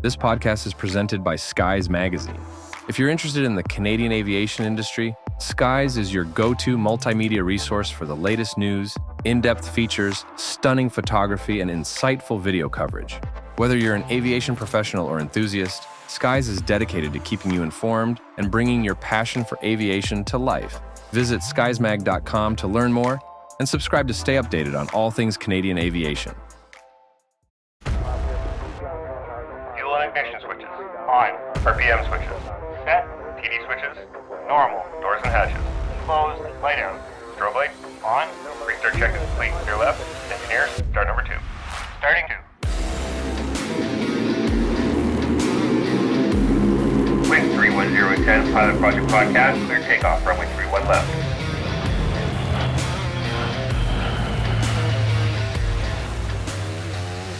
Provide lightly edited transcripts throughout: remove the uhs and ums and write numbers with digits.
This podcast is presented by Skies Magazine. If you're interested in the Canadian aviation industry, Skies is your go-to multimedia resource for the latest news, in-depth features, stunning photography, and insightful video coverage. Whether you're an aviation professional or enthusiast, Skies is dedicated to keeping you informed and bringing your passion for aviation to life. Visit skiesmag.com to learn more and subscribe to stay updated on all things Canadian aviation. Fuel and ignition switches on. RPM switches set. TD switches normal. Doors and hatches closed. Light out. Strobe light on. Restart check is complete. Clear left. Engineers, start number 2. Starting 2. Wind 310, Pilot Project Podcast, clear takeoff, runway 31 left.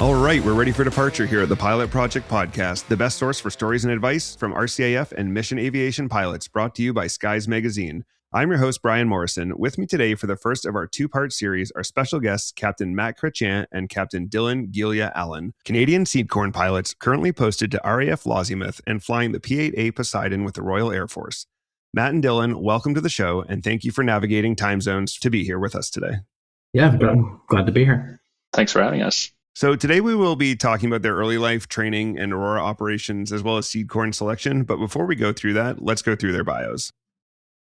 All right, we're ready for departure here at the Pilot Project Podcast, the best source for stories and advice from RCAF and mission aviation pilots, brought to you by Skies Magazine. I'm your host, Brian Morrison. With me today for the first of our two-part series are special guests, Captain Matt Chretien and Captain Gilje-Allan, Canadian SEEDCORN pilots currently posted to RAF Lozimuth and flying the P-8A Poseidon with the Royal Air Force. Matt and Dylan, welcome to the show, and thank you for navigating time zones to be here with us today. Yeah, I'm glad to be here. Thanks for having us. So today we will be talking about their early life training and Aurora operations, as well as SEEDCORN selection. But before we go through that, let's go through their bios.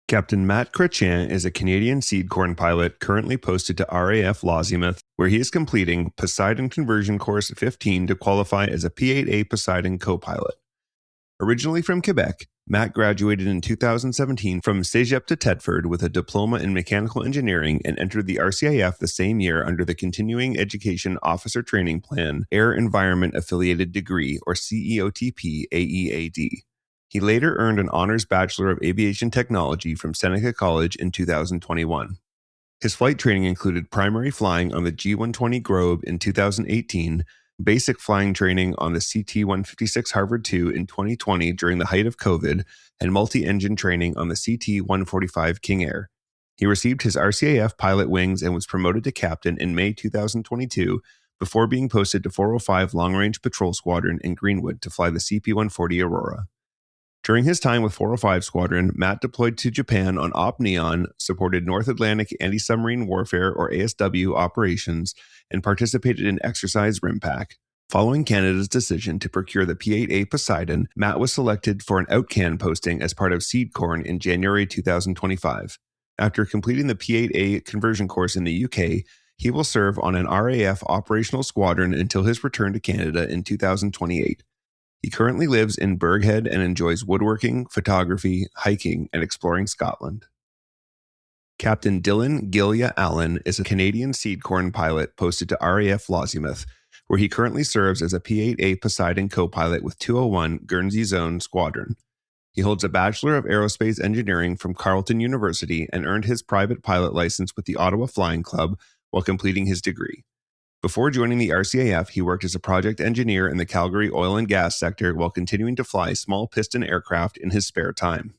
Captain Matt Chretien is a Canadian SEEDCORN pilot currently posted to RAF Lozimuth, where he is completing Poseidon Conversion Course 15 to qualify as a P-8A Poseidon co-pilot. Originally from Quebec, Matt graduated in 2017 from Cégep de Thetford with a diploma in mechanical engineering and entered the RCAF the same year under the Continuing Education Officer Training Plan Air Environment Affiliated Degree, or CEOTP AEAD. He later earned an Honours Bachelor of Aviation Technology from Seneca College in 2021. His flight training included primary flying on the G120 Globe in 2018, basic flying training on the CT-156 Harvard II in 2020 during the height of COVID, and multi-engine training on the CT-145 King Air. He received his RCAF pilot wings and was promoted to captain in May 2022 before being posted to 405 Long Range Patrol Squadron in Greenwood to fly the CP-140 Aurora. During his time with 405 Squadron, Matt deployed to Japan on Op Neon, supported North Atlantic Anti-Submarine Warfare or ASW operations, and participated in Exercise RIMPAC. Following Canada's decision to procure the P-8A Poseidon, Matt was selected for an OutCan posting as part of SEEDCORN in January 2025. After completing the P-8A conversion course in the UK, he will serve on an RAF operational squadron until his return to Canada in 2028. He currently lives in Burghead and enjoys woodworking, photography, hiking, and exploring Scotland. Captain Gilje-Allan is a Canadian SEEDCORN pilot posted to RAF Lozimuth, where he currently serves as a P-8A Poseidon co-pilot with 201 Guernsey Zone Squadron. He holds a Bachelor of Aerospace Engineering from Carleton University and earned his private pilot license with the Ottawa Flying Club while completing his degree. Before joining the RCAF, he worked as a project engineer in the Calgary oil and gas sector while continuing to fly small piston aircraft in his spare time.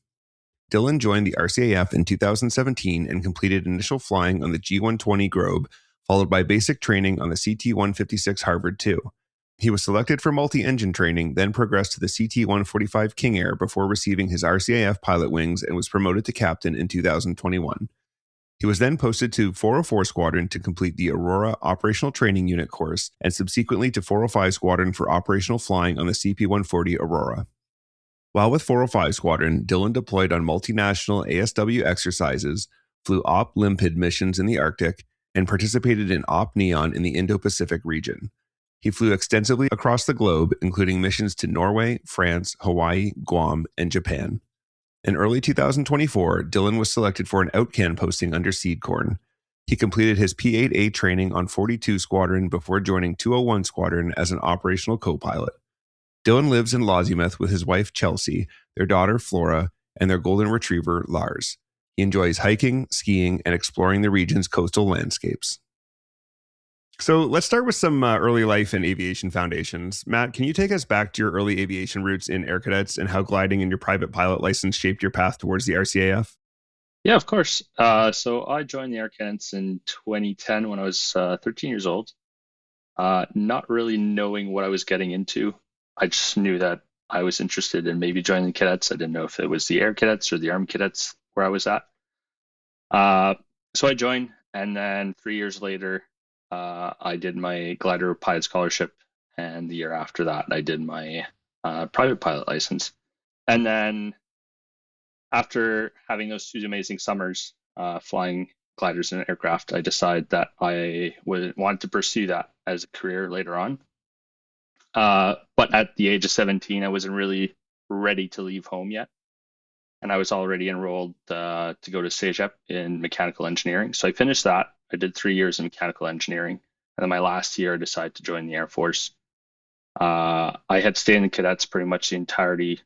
Dylan joined the RCAF in 2017 and completed initial flying on the G120 Globe, followed by basic training on the CT-156 Harvard II. He was selected for multi-engine training, then progressed to the CT-145 King Air before receiving his RCAF pilot wings and was promoted to captain in 2021. He was then posted to 404 Squadron to complete the Aurora Operational Training Unit course and subsequently to 405 Squadron for operational flying on the CP-140 Aurora. While with 405 Squadron, Dylan deployed on multinational ASW exercises, flew Op Limpid missions in the Arctic, and participated in Op Neon in the Indo-Pacific region. He flew extensively across the globe, including missions to Norway, France, Hawaii, Guam, and Japan. In early 2024, Dylan was selected for an OutCan posting under SEEDCORN. He completed his P-8A training on 42 Squadron before joining 201 Squadron as an operational co-pilot. Dylan lives in Lozimuth with his wife Chelsea, their daughter Flora, and their golden retriever Lars. He enjoys hiking, skiing, and exploring the region's coastal landscapes. So let's start with some early life and aviation foundations. Matt, can you take us back to your early aviation roots in Air Cadets and how gliding in your private pilot license shaped your path towards the RCAF? Yeah, of course. So I joined the Air Cadets in 2010 when I was 13 years old, not really knowing what I was getting into. I just knew that I was interested in maybe joining the cadets. I didn't know if it was the Air Cadets or the Army Cadets where I was at. So I joined, and then 3 years later, I did my glider pilot scholarship, and the year after that, I did my private pilot license. And then after having those 2 amazing summers flying gliders and aircraft, I decided that I wanted to pursue that as a career later on. But at the age of 17, I wasn't really ready to leave home yet. And I was already enrolled to go to CEOTP in mechanical engineering. So I finished that. I did 3 years in mechanical engineering. And then my last year, I decided to join the Air Force. I had stayed in the cadets pretty much the entirety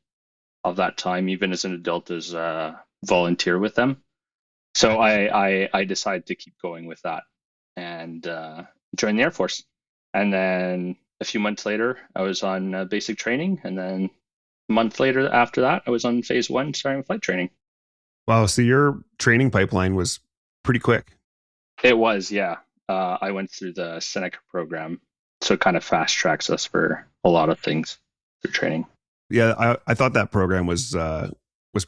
of that time, even as an adult, as a volunteer with them. So I decided to keep going with that and join the Air Force. And then a few months later, I was on basic training. And then a month later after that, I was on phase 1, starting flight training. Wow. So your training pipeline was pretty quick. It was, yeah. I went through the Seneca program. So it kind of fast tracks us for a lot of things through training. Yeah, I thought that program was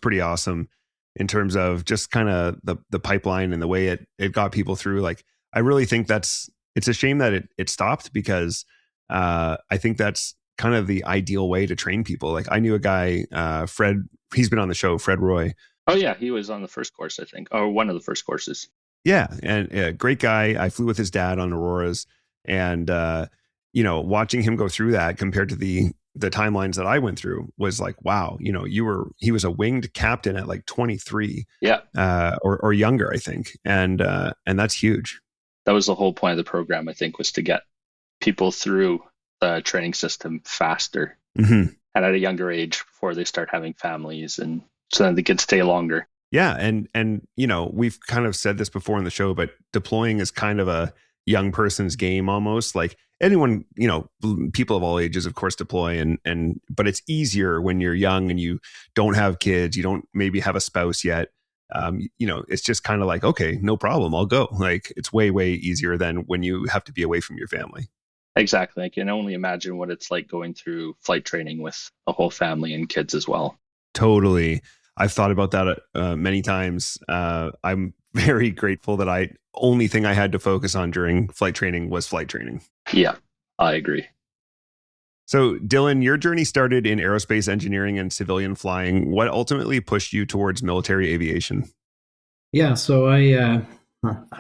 pretty awesome in terms of just kind of the pipeline and the way it got people through. Like, I really think it's a shame that it stopped, because I think that's kind of the ideal way to train people. Like, I knew a guy, Fred, he's been on the show, Fred Roy. Oh yeah, he was on the first course, I think, or one of the first courses. Yeah, and great guy. I flew with his dad on Auroras, and watching him go through that compared to the timelines that I went through was like, wow, he was a winged captain at like 23, yeah, or younger, I think, and that's huge. That was the whole point of the program, I think, was to get people through the training system faster, and at a younger age before they start having families, and so then they can stay longer. Yeah, and we've kind of said this before in the show, but deploying is kind of a young person's game almost. Like, anyone, people of all ages, of course, deploy, but it's easier when you're young and you don't have kids, you don't maybe have a spouse yet. It's just kind of like, okay, no problem, I'll go. Like, it's way, way easier than when you have to be away from your family. Exactly. I can only imagine what it's like going through flight training with a whole family and kids as well. Totally. I've thought about that many times. I'm very grateful that only thing I had to focus on during flight training was flight training. Yeah, I agree. So, Dylan, your journey started in aerospace engineering and civilian flying. What ultimately pushed you towards military aviation? Yeah, so I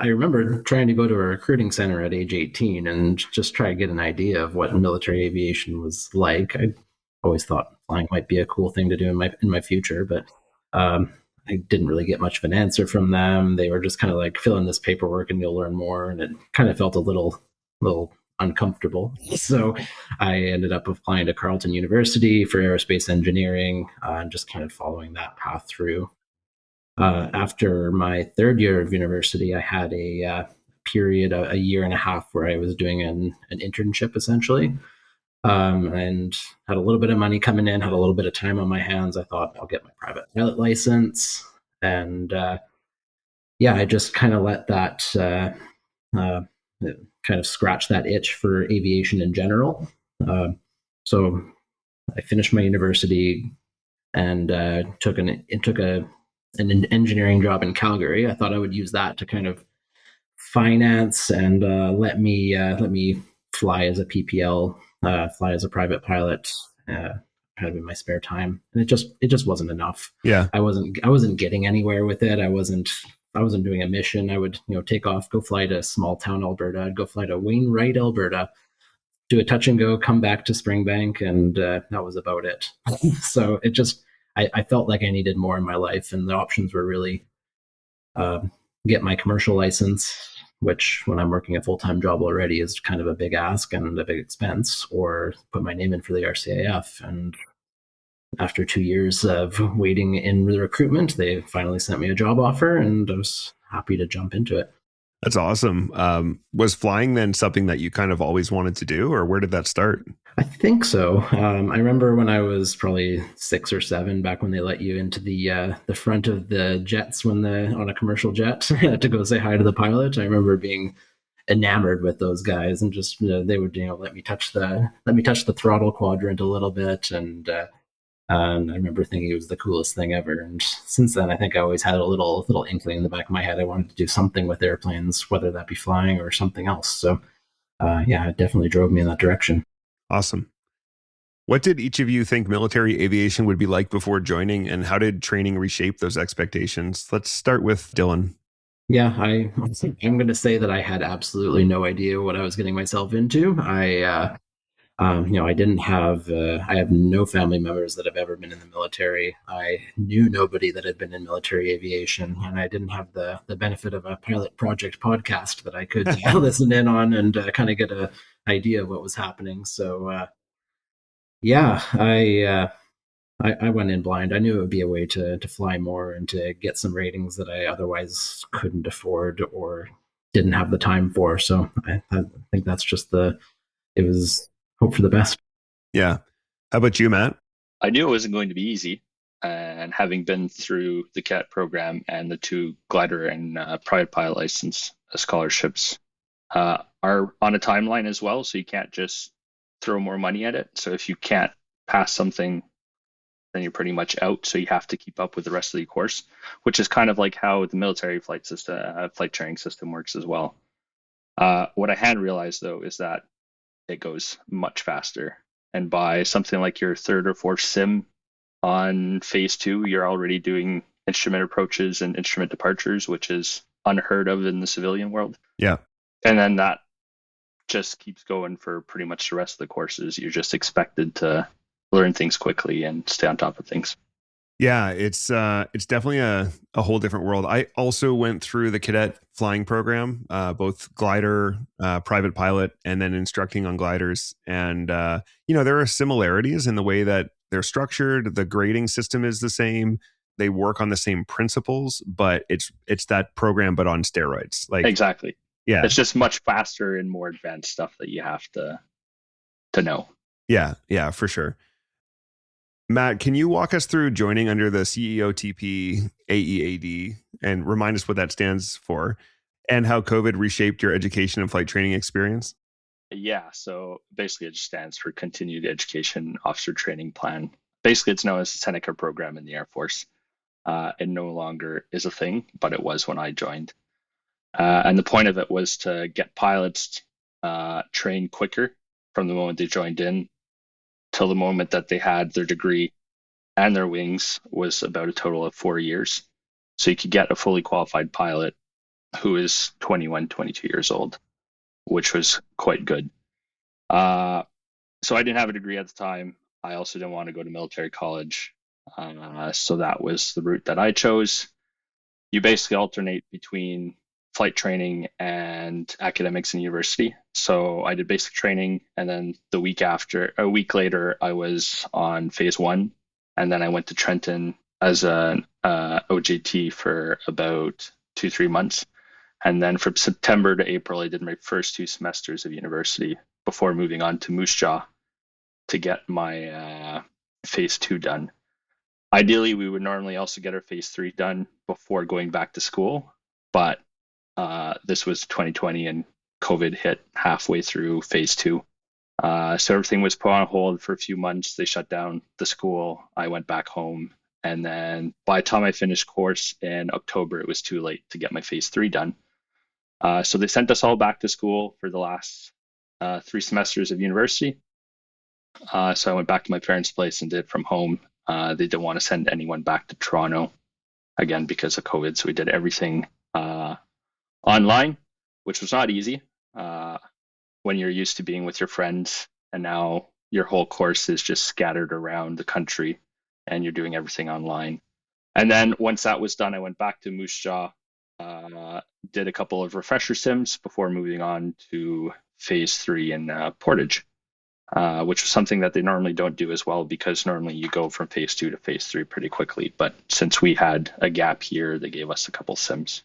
remember trying to go to a recruiting center at age 18 and just try to get an idea of what military aviation was like. I always thought flying might be a cool thing to do in my future, but I didn't really get much of an answer from them. They were just kind of like, fill in this paperwork and you'll learn more, and it kind of felt a little uncomfortable. So I ended up applying to Carleton University for aerospace engineering, and just kind of following that path through. After my third year of university, I had a period, a year and a half, where I was doing an internship essentially, and had a little bit of money coming in, had a little bit of time on my hands. I thought, I'll get my private pilot license, and I just kind of let that kind of scratch that itch for aviation in general. So I finished my university and took an engineering job in Calgary. I thought I would use that to kind of finance and let me fly as a PPL, fly as a private pilot, kind of in my spare time. And it just wasn't enough. Yeah, I wasn't getting anywhere with it. I wasn't doing a mission. I would take off, go fly to small town Alberta. I'd go fly to Wainwright, Alberta, do a touch and go, come back to Springbank, and that was about it. So it just, I felt like I needed more in my life, and the options were really get my commercial license, which when I'm working a full-time job already is kind of a big ask and a big expense, or put my name in for the RCAF. And after 2 years of waiting in the recruitment, they finally sent me a job offer, and I was happy to jump into it. That's awesome. Was flying then something that you kind of always wanted to do, or where did that start? I think so. I remember when I was probably 6 or 7, back when they let you into the front of the jets on a commercial jet to go say hi to the pilot. I remember being enamored with those guys, and just they would let me touch the throttle quadrant a little bit, and I remember thinking it was the coolest thing ever. And since then, I think I always had a little inkling in the back of my head I wanted to do something with airplanes, whether that be flying or something else. So yeah, it definitely drove me in that direction. Awesome. What did each of you think military aviation would be like before joining, and how did training reshape those expectations? Let's start with Dylan. Yeah, I'm going to say that I had absolutely no idea what I was getting myself into. I didn't have, I have no family members that have ever been in the military. I knew nobody that had been in military aviation, and I didn't have the benefit of a pilot project podcast that I could listen in on and kind of get an idea of what was happening. So, yeah, I went in blind. I knew it would be a way to fly more and to get some ratings that I otherwise couldn't afford or didn't have the time for. So I think that's just it was hope for the best. Yeah. How about you, Matt? I knew it wasn't going to be easy. And having been through the CAT program and the 2 glider and private pilot license scholarships are on a timeline as well. So you can't just throw more money at it. So if you can't pass something, then you're pretty much out. So you have to keep up with the rest of the course, which is kind of like how the military flight training system works as well. What I hadn't realized, though, is that it goes much faster. And by something like your 3rd or 4th sim on phase 2, you're already doing instrument approaches and instrument departures, which is unheard of in the civilian world. Yeah. And then that just keeps going for pretty much the rest of the courses. You're just expected to learn things quickly and stay on top of things. Yeah, it's definitely a whole different world. I also went through the cadet flying program, both glider, private pilot, and then instructing on gliders. And there are similarities in the way that they're structured. The grading system is the same. They work on the same principles, but it's that program, but on steroids. Like exactly. Yeah, it's just much faster and more advanced stuff that you have to know. Yeah, for sure. Matt, can you walk us through joining under the CEOTP AEAD and remind us what that stands for and how COVID reshaped your education and flight training experience? Yeah, so basically it just stands for Continued Education Officer Training Plan. Basically, it's known as the Seneca program in the Air Force. It no longer is a thing, but it was when I joined. And the point of it was to get pilots trained quicker from the moment they joined in till the moment that they had their degree and their wings was about a total of 4 years. So you could get a fully qualified pilot who is 21, 22 years old, which was quite good. So I didn't have a degree at the time. I also didn't want to go to military college. So that was the route that I chose. You basically alternate between flight training and academics in university. So I did basic training, and then a week later, I was on phase 1, and then I went to Chretien as an OJT for about 2-3 months. And then from September to April, I did my first 2 semesters of university before moving on to Moose Jaw to get my phase 2 done. Ideally, we would normally also get our phase 3 done before going back to school, but this was 2020 and COVID hit halfway through phase 2. So everything was put on hold for a few months. They shut down the school. I went back home. And then by the time I finished course in October, it was too late to get my phase 3 done. So they sent us all back to school for the last 3 semesters of university. So I went back to my parents' place and did it from home. They didn't want to send anyone back to Toronto, again, because of COVID. So we did everything online, which was not easy when you're used to being with your friends, and now your whole course is just scattered around the country and you're doing everything online. And then once that was done, I went back to Moose Jaw, did a couple of refresher sims before moving on to phase 3 in Portage, which was something that they normally don't do as well, because normally you go from phase 2 to phase 3 pretty quickly. But since we had a gap here, they gave us a couple sims.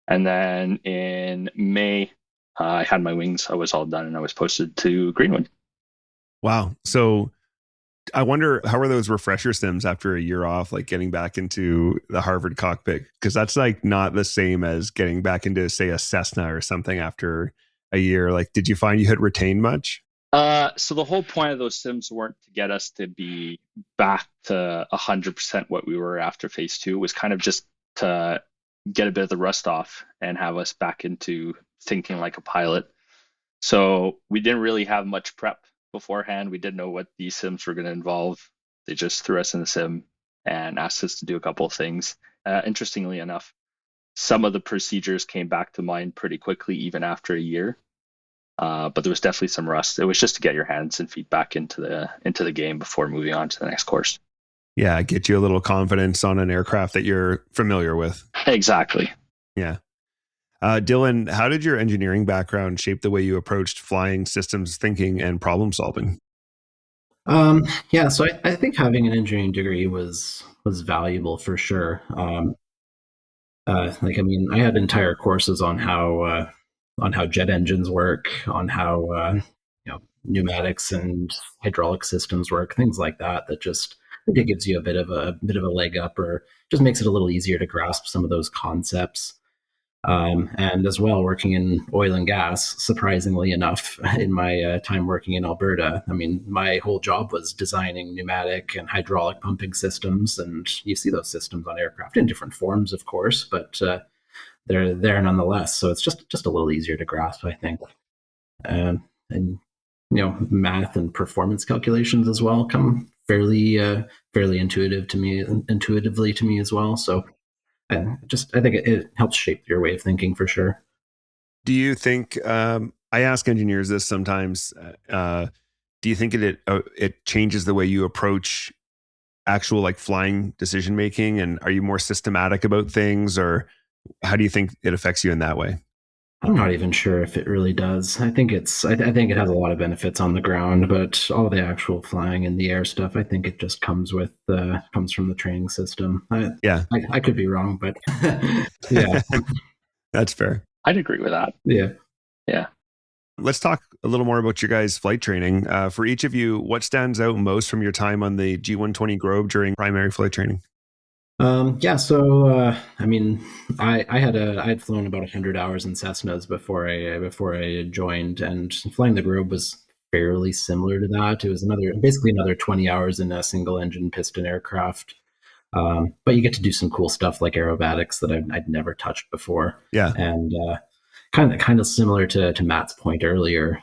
And then in May, I had my wings. I was all done, and I was posted to Greenwood. Wow. So I wonder, how are those refresher sims after a year off, like getting back into the Harvard cockpit? Because that's like not the same as getting back into, say, a Cessna or something after a year? Like, did you find you had retained much? So the whole point of those sims weren't to get us to be back to 100% what we were after phase 2. It was kind of just to get a bit of the rust off and have us back into thinking like a pilot. So we didn't really have much prep beforehand. We didn't know what these sims were going to involve. They just threw us in the sim and asked us to do a couple of things. Interestingly enough, some of the procedures came back to mind pretty quickly, even after a year. But there was definitely some rust. It was just to get your hands and feet back into the game before moving on to the next course. Yeah, get you a little confidence on an aircraft that you're familiar with. Exactly. Yeah. Dylan, how did your engineering background shape the way you approached flying systems thinking and problem solving? Yeah, so I think having an engineering degree was valuable for sure. I had entire courses on how jet engines work, on how pneumatics and hydraulic systems work, things like that. That just I think it gives you a bit of a leg up, or just makes it a little easier to grasp some of those concepts. And as well, working in oil and gas, surprisingly enough, in my time working in Alberta, I mean, my whole job was designing pneumatic and hydraulic pumping systems. And you see those systems on aircraft in different forms, of course, but they're there nonetheless. So it's just a little easier to grasp, I think. And math and performance calculations as well come fairly intuitively to me as well. So I think it helps shape your way of thinking for sure. Do you think, I ask engineers this sometimes, do you think it changes the way you approach actual like flying decision making? And are you more systematic about things, or how do you think it affects you in that way? I'm not even sure if it really does. I think it has a lot of benefits on the ground, but all the actual flying in the air stuff, I think it just comes from the training system. I could be wrong, but yeah, that's fair. I'd agree with that. Yeah. Let's talk a little more about your guys' flight training. For each of you, what stands out most from your time on the G120 Grove during primary flight training? So I had flown about 100 hours in Cessnas before I joined, and flying the Grove was fairly similar to that. It was basically another 20 hours in a single engine piston aircraft. But you get to do some cool stuff like aerobatics that I'd never touched before. Yeah. And kind of similar to Matt's point earlier.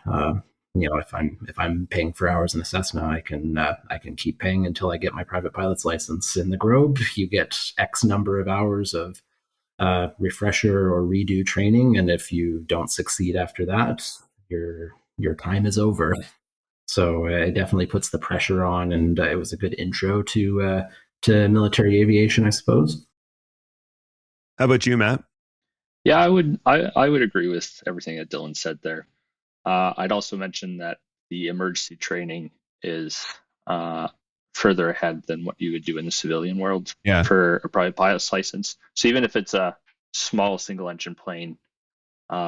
If I'm paying for hours in a Cessna, I can keep paying until I get my private pilot's license. In the Grove, you get X number of hours of refresher or redo training, and if you don't succeed after that, your time is over. So it definitely puts the pressure on, and it was a good intro to military aviation, I suppose. How about you, Matt? Yeah, I would agree with everything that Dylan said there. I'd also mention that the emergency training is further ahead than what you would do in the civilian world for a private pilot's license. So even if it's a small single engine plane,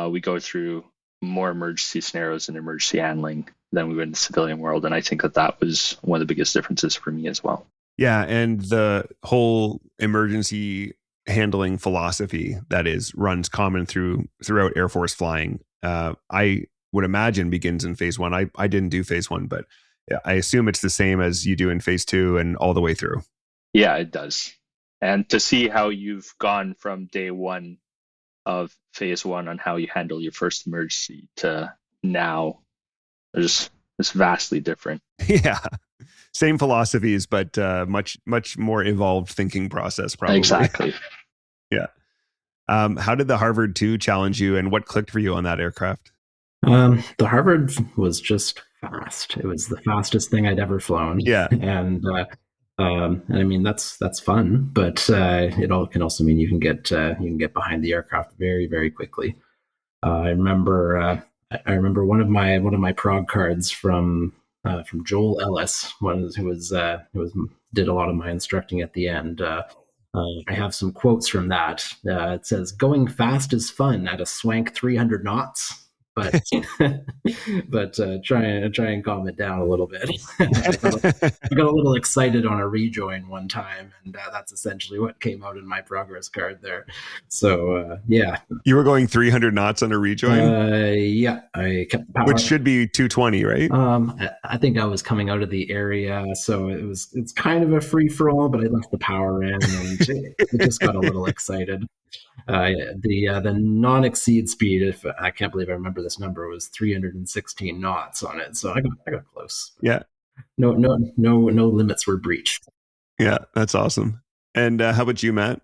we go through more emergency scenarios and emergency handling than we would in the civilian world. And I think that was one of the biggest differences for me as well. Yeah, and the whole emergency handling philosophy that runs common throughout Air Force flying, I would imagine begins in phase 1. I didn't do phase 1, but I assume it's the same as you do in phase 2 and all the way through. Yeah, it does. And to see how you've gone from day 1 of phase 1 on how you handle your first emergency to now, it's vastly different. Yeah. Same philosophies, but much more evolved thinking process, probably. Exactly. Yeah. How did the Harvard 2 challenge you, and what clicked for you on that aircraft? The Harvard was just fast. It was the fastest thing I'd ever flown. Yeah. And I mean, that's fun, but it all can also mean you can get behind the aircraft very, very quickly. I remember one of my prog cards from Joel Ellis, who did a lot of my instructing at the end. I have some quotes from that. It says, "Going fast is fun at a swank 300 knots, but try and calm it down a little bit. I got a little excited on a rejoin one time, and that's essentially what came out in my progress card there. So yeah, You were going 300 knots on a rejoin? yeah, I kept the power. Which should be 220, right? I think I was coming out of the area, so it's kind of a free for all, but I left the power in, and it just got a little excited. The non-exceed speed, if I can't believe I remember this number, was 316 knots on it, so I got close. Yeah. No limits were breached. Yeah, that's awesome. And how about you, Matt?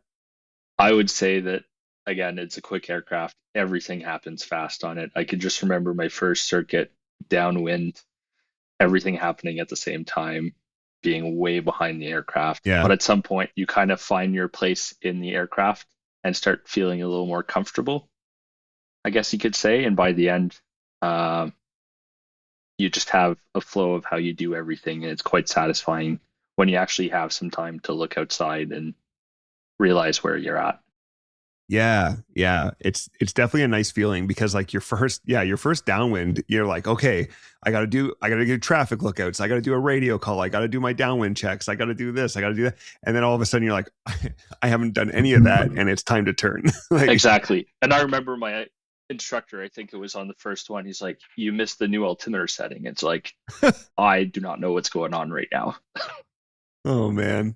I would say that, again, it's a quick aircraft. Everything happens fast on it. I could just remember my first circuit downwind, everything happening at the same time, being way behind the aircraft. Yeah. But at some point, you kind of find your place in the aircraft and start feeling a little more comfortable, I guess you could say. And by the end, you just have a flow of how you do everything. And it's quite satisfying when you actually have some time to look outside and realize where you're at. Yeah. It's definitely a nice feeling, because like your first downwind, you're like, okay, I gotta do traffic lookouts, I gotta do a radio call, I gotta do my downwind checks, I gotta do this, I gotta do that. And then all of a sudden you're like, I haven't done any of that, and it's time to turn. Like, exactly. And I remember my instructor, I think it was on the first one, he's like, you missed the new altimeter setting. It's like, I do not know what's going on right now. Oh man.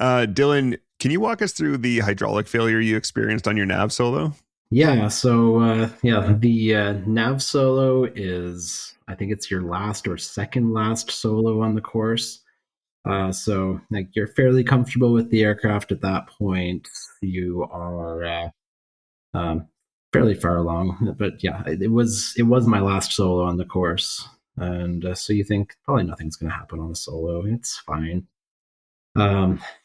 Dylan, can you walk us through the hydraulic failure you experienced on your nav solo? Yeah, so the nav solo is, I think it's your last or second last solo on the course. So like you're fairly comfortable with the aircraft at that point. You are fairly far along, but yeah, it was my last solo on the course, and so you think probably nothing's going to happen on a solo. It's fine.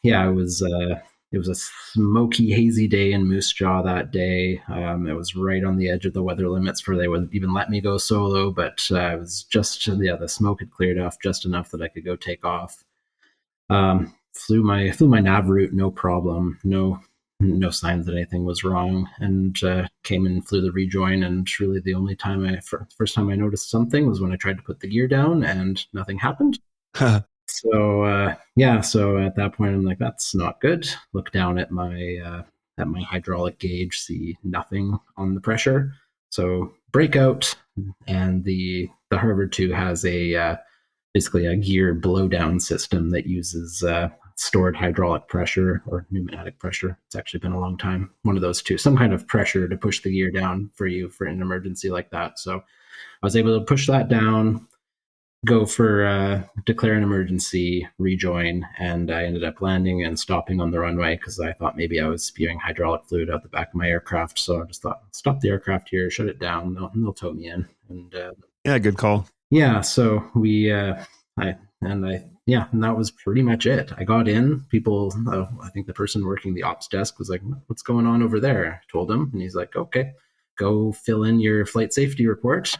Yeah, it was a smoky, hazy day in Moose Jaw that day. It was right on the edge of the weather limits for they would even let me go solo, but it was just, the smoke had cleared off just enough that I could go take off. Flew my nav route, no problem, no signs that anything was wrong, and came in and flew the rejoin. And really, the only time first time I noticed something was when I tried to put the gear down, and nothing happened. So so at that point I'm like, that's not good. Look down at my hydraulic gauge, see nothing on the pressure. So breakout, and the Harvard 2 has a basically a gear blowdown system that uses stored hydraulic pressure or pneumatic pressure. It's actually been a long time. One of those two, some kind of pressure to push the gear down for you for an emergency like that. So I was able to push that down, go for declare an emergency, rejoin, and I ended up landing and stopping on the runway because I thought maybe I was spewing hydraulic fluid out the back of my aircraft. So I just thought, stop the aircraft here, shut it down, they'll tow me in. And yeah, good call. Yeah, so and that was pretty much it. I got in. People, I think the person working the ops desk was like, "What's going on over there?" I told him, and he's like, "Okay, go fill in your flight safety report."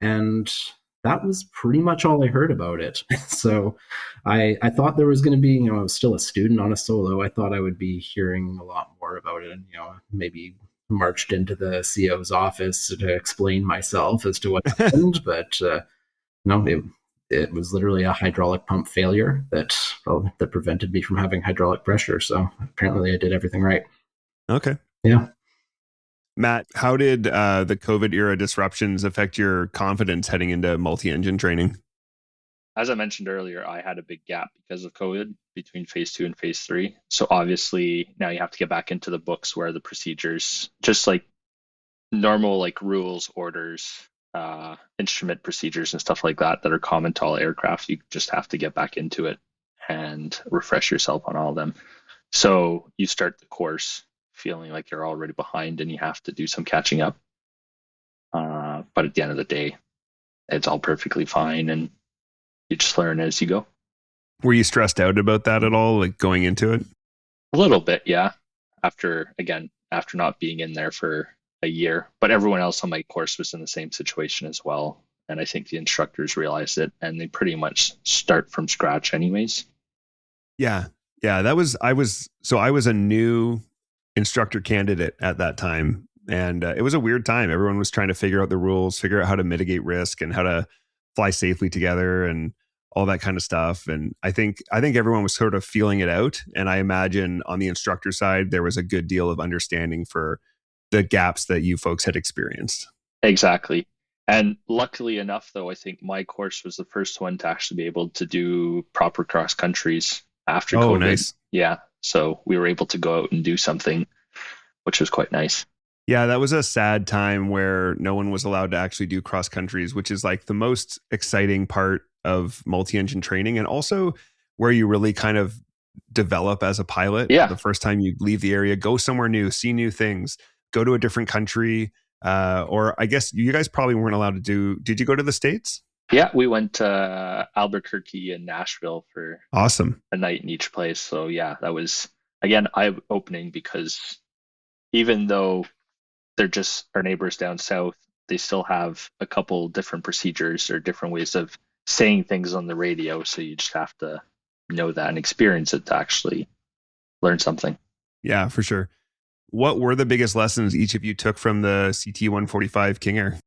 And that was pretty much all I heard about it. So I thought there was going to be, I was still a student on a solo. I thought I would be hearing a lot more about it, and maybe marched into the CO's office to explain myself as to what happened. But no, it was literally a hydraulic pump failure that prevented me from having hydraulic pressure. So apparently I did everything right. Okay. Yeah. Matt, how did the COVID era disruptions affect your confidence heading into multi-engine training? As I mentioned earlier, I had a big gap because of COVID between phase 2 and phase 3. So obviously now you have to get back into the books where the procedures, just like normal like rules, orders, instrument procedures and stuff like that are common to all aircraft. You just have to get back into it and refresh yourself on all of them. So you start the course feeling like you're already behind and you have to do some catching up. But at the end of the day, it's all perfectly fine and you just learn as you go. Were you stressed out about that at all, like going into it? A little bit, yeah. After not being in there for a year, but everyone else on my course was in the same situation as well. And I think the instructors realized it and they pretty much start from scratch anyways. Yeah. I was a new instructor candidate at that time And it was a weird time. Everyone was trying to figure out the rules, figure out how to mitigate risk and how to fly safely together and all that kind of stuff. And I think everyone was sort of feeling it out. And I imagine on the instructor side, there was a good deal of understanding for the gaps that you folks had experienced. Exactly. And luckily enough, though, I think my course was the first one to actually be able to do proper cross countries after Oh, COVID. nice. Yeah. So we were able to go out and do something, which was quite nice. Yeah, that was a sad time where no one was allowed to actually do cross countries, which is like the most exciting part of multi-engine training, and also where you really kind of develop as a pilot. Yeah. The first time you leave the area, go somewhere new, see new things, go to a different country. Or I guess you guys probably weren't allowed to do. Did you go to the States? Yeah, we went to Albuquerque and Nashville for Awesome. a night in each place. So yeah, that was again eye-opening, because even though they're just our neighbors down south, they still have a couple different procedures or different ways of saying things on the radio. So you just have to know that and experience it to actually learn something. Yeah, for sure. What were the biggest lessons each of you took from the CT-145 King Air?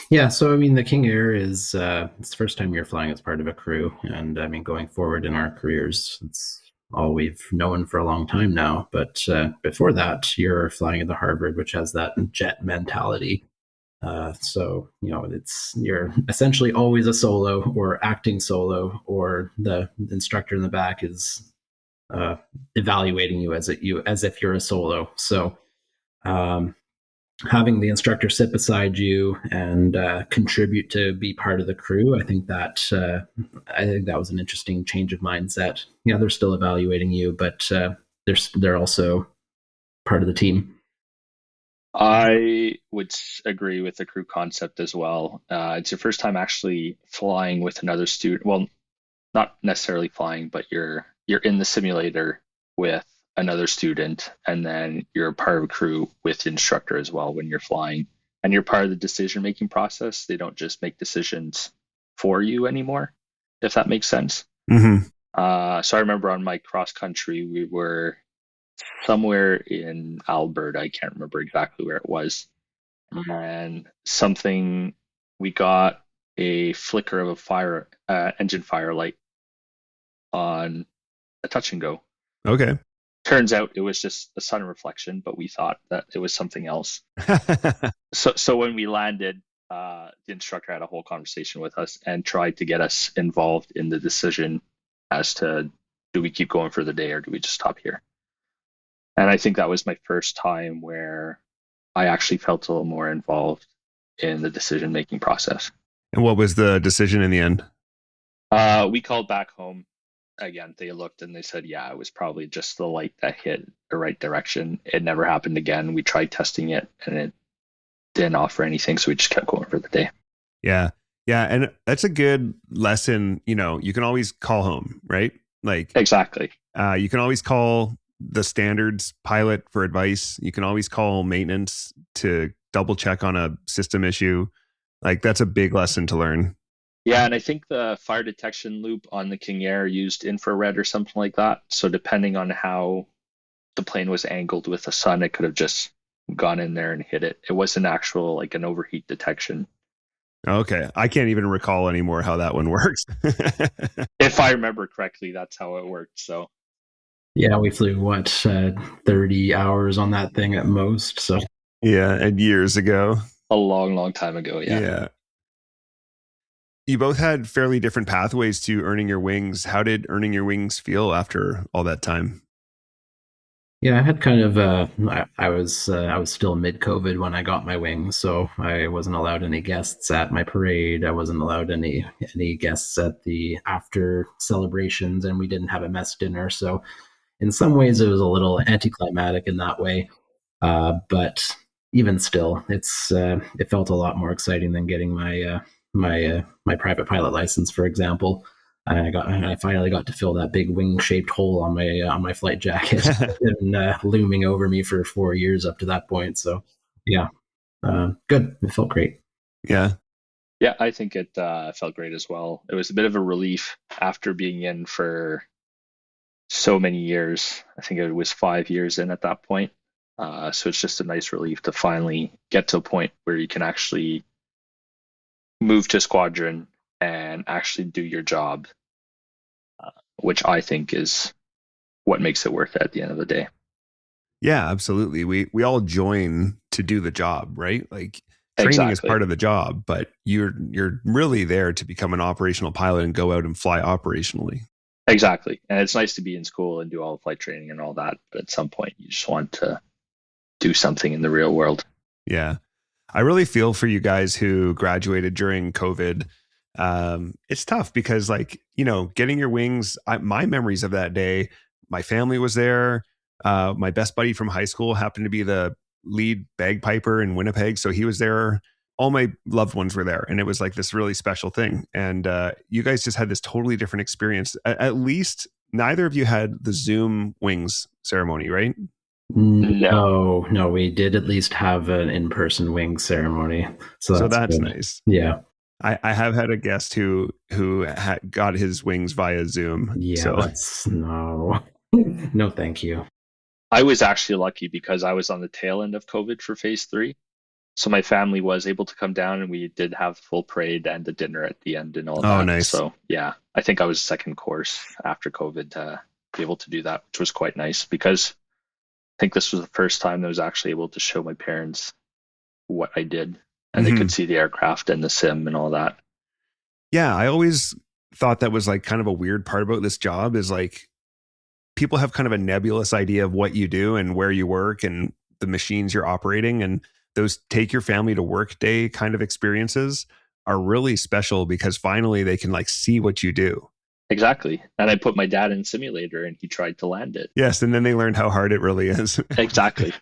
Yeah, so I mean, the King Air is it's the first time you're flying as part of a crew, and I mean, going forward in our careers, it's all we've known for a long time now. But before that, you're flying at the Harvard, which has that jet mentality. So you're essentially always a solo or acting solo, or the instructor in the back is evaluating you as if you're a solo. So having the instructor sit beside you and contribute to be part of the crew, I think that was an interesting change of mindset. Yeah, they're still evaluating you, but they're also part of the team. I would agree with the crew concept as well. It's your first time actually flying with another student. Well, not necessarily flying, but you're in the simulator with another student, and then you're a part of a crew with the instructor as well when you're flying, and you're part of the decision-making process. They don't just make decisions for you anymore, if that makes sense. Mm-hmm. So I remember on my cross country, we were somewhere in Alberta. I can't remember exactly where it was. And we got a flicker of a engine fire light on a touch and go. Okay. Turns out it was just a sun reflection, but we thought that it was something else. So when we landed, the instructor had a whole conversation with us and tried to get us involved in the decision as to, do we keep going for the day or do we just stop here? And I think that was my first time where I actually felt a little more involved in the decision-making process. And what was the decision in the end? We called back home. Again, they looked and they said, yeah, it was probably just the light that hit the right direction. It never happened again. We tried testing it and it didn't offer anything, so we just kept going for the day. Yeah. Yeah. And that's a good lesson. You can always call home, right? Like, exactly. You can always call the standards pilot for advice. You can always call maintenance to double check on a system issue. Like, that's a big lesson to learn. Yeah, and I think the fire detection loop on the King Air used infrared or something like that. So depending on how the plane was angled with the sun, it could have just gone in there and hit it. It wasn't actual like an overheat detection. Okay. I can't even recall anymore how that one works. If I remember correctly, that's how it worked. So yeah, we flew 30 hours on that thing at most. So yeah, and years ago. A long time ago. Yeah. You both had fairly different pathways to earning your wings. How did earning your wings feel after all that time? Yeah, I had kind of I was still mid-COVID when I got my wings, so I wasn't allowed any guests at my parade. I wasn't allowed any guests at the after celebrations, and we didn't have a mess dinner. So in some ways, it was a little anticlimactic in that way. But even still, it felt a lot more exciting than getting my my private pilot license, for example. I finally got to fill that big wing-shaped hole on my flight jacket, and looming over me for 4 years up to that point. So, yeah, good. It felt great. Yeah, I think it felt great as well. It was a bit of a relief after being in for so many years. I think it was 5 years in at that point. So it's just a nice relief to finally get to a point where you can actually move to squadron and actually do your job, which I think is what makes it worth it at the end of the day. Yeah, absolutely. We all join to do the job, right? Like training is Exactly. part of the job, but you're really there to become an operational pilot and go out and fly operationally. Exactly. And it's nice to be in school and do all the flight training and all that, but at some point you just want to do something in the real world. Yeah. I really feel for you guys who graduated during COVID. It's tough because, like, you know, getting your wings, my memories of that day, my family was there. My best buddy from high school happened to be the lead bagpiper in Winnipeg. So he was there. All my loved ones were there. And it was like this really special thing. And you guys just had this totally different experience. At least neither of you had the Zoom wings ceremony, right? No. No, we did at least have an in-person wing ceremony. So that's good. nice. Yeah. I have had a guest who got his wings via Zoom. Yeah, so that's no, no, thank you. I was actually lucky because I was on the tail end of COVID for phase 3. So my family was able to come down and we did have the full parade and the dinner at the end and all that. Nice. So yeah, I think I was second course after COVID to be able to do that, which was quite nice because I think this was the first time I was actually able to show my parents what I did and they could see the aircraft and the sim and all that. Yeah, I always thought that was like kind of a weird part about this job is like people have kind of a nebulous idea of what you do and where you work and the machines you're operating, and those take your family to work day kind of experiences are really special because finally they can like see what you do. Exactly. And I put my dad in simulator and he tried to land it. Yes, and then they learned how hard it really is. Exactly.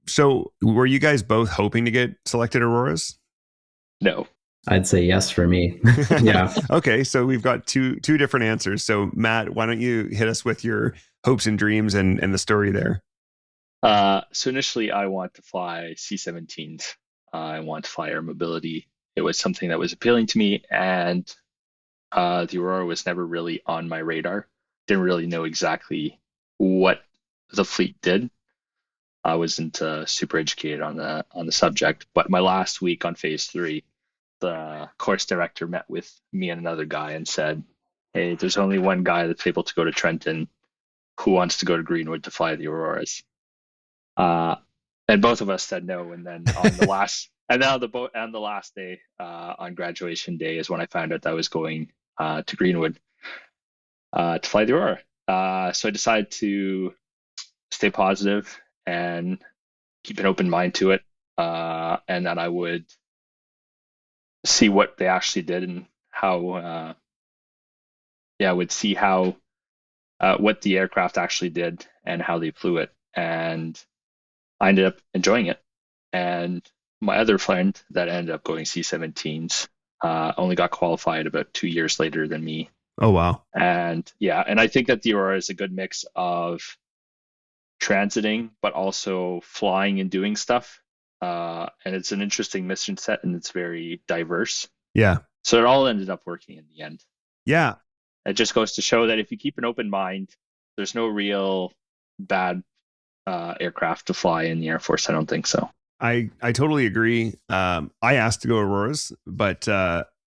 So were you guys both hoping to get selected Auroras? No. I'd say yes for me. Yeah. Okay, so we've got two different answers. So Matt, why don't you hit us with your hopes and dreams and the story there? So initially I want to fly C-17s. I want to fly air mobility. It was something that was appealing to me, and the Aurora was never really on my radar. Didn't really know exactly what the fleet did. I wasn't super educated on the subject. But my last week on phase 3, the course director met with me and another guy and said, "Hey, there's only one guy that's able to go to Trenton who wants to go to Greenwood to fly the Auroras." And both of us said no. And then on the last day on graduation day is when I found out that I was going to Greenwood to fly the Aurora. So I decided to stay positive and keep an open mind to it, and that I would see what they actually did and how, I would see how what the aircraft actually did and how they flew it. And I ended up enjoying it. And my other friend that ended up going C-17s only got qualified about 2 years later than me. Oh, wow. And I think that the Aurora is a good mix of transiting, but also flying and doing stuff. And it's an interesting mission set and it's very diverse. Yeah. So it all ended up working in the end. Yeah. It just goes to show that if you keep an open mind, there's no real bad aircraft to fly in the Air Force. I don't think so. I totally agree. I asked to go Auroras, but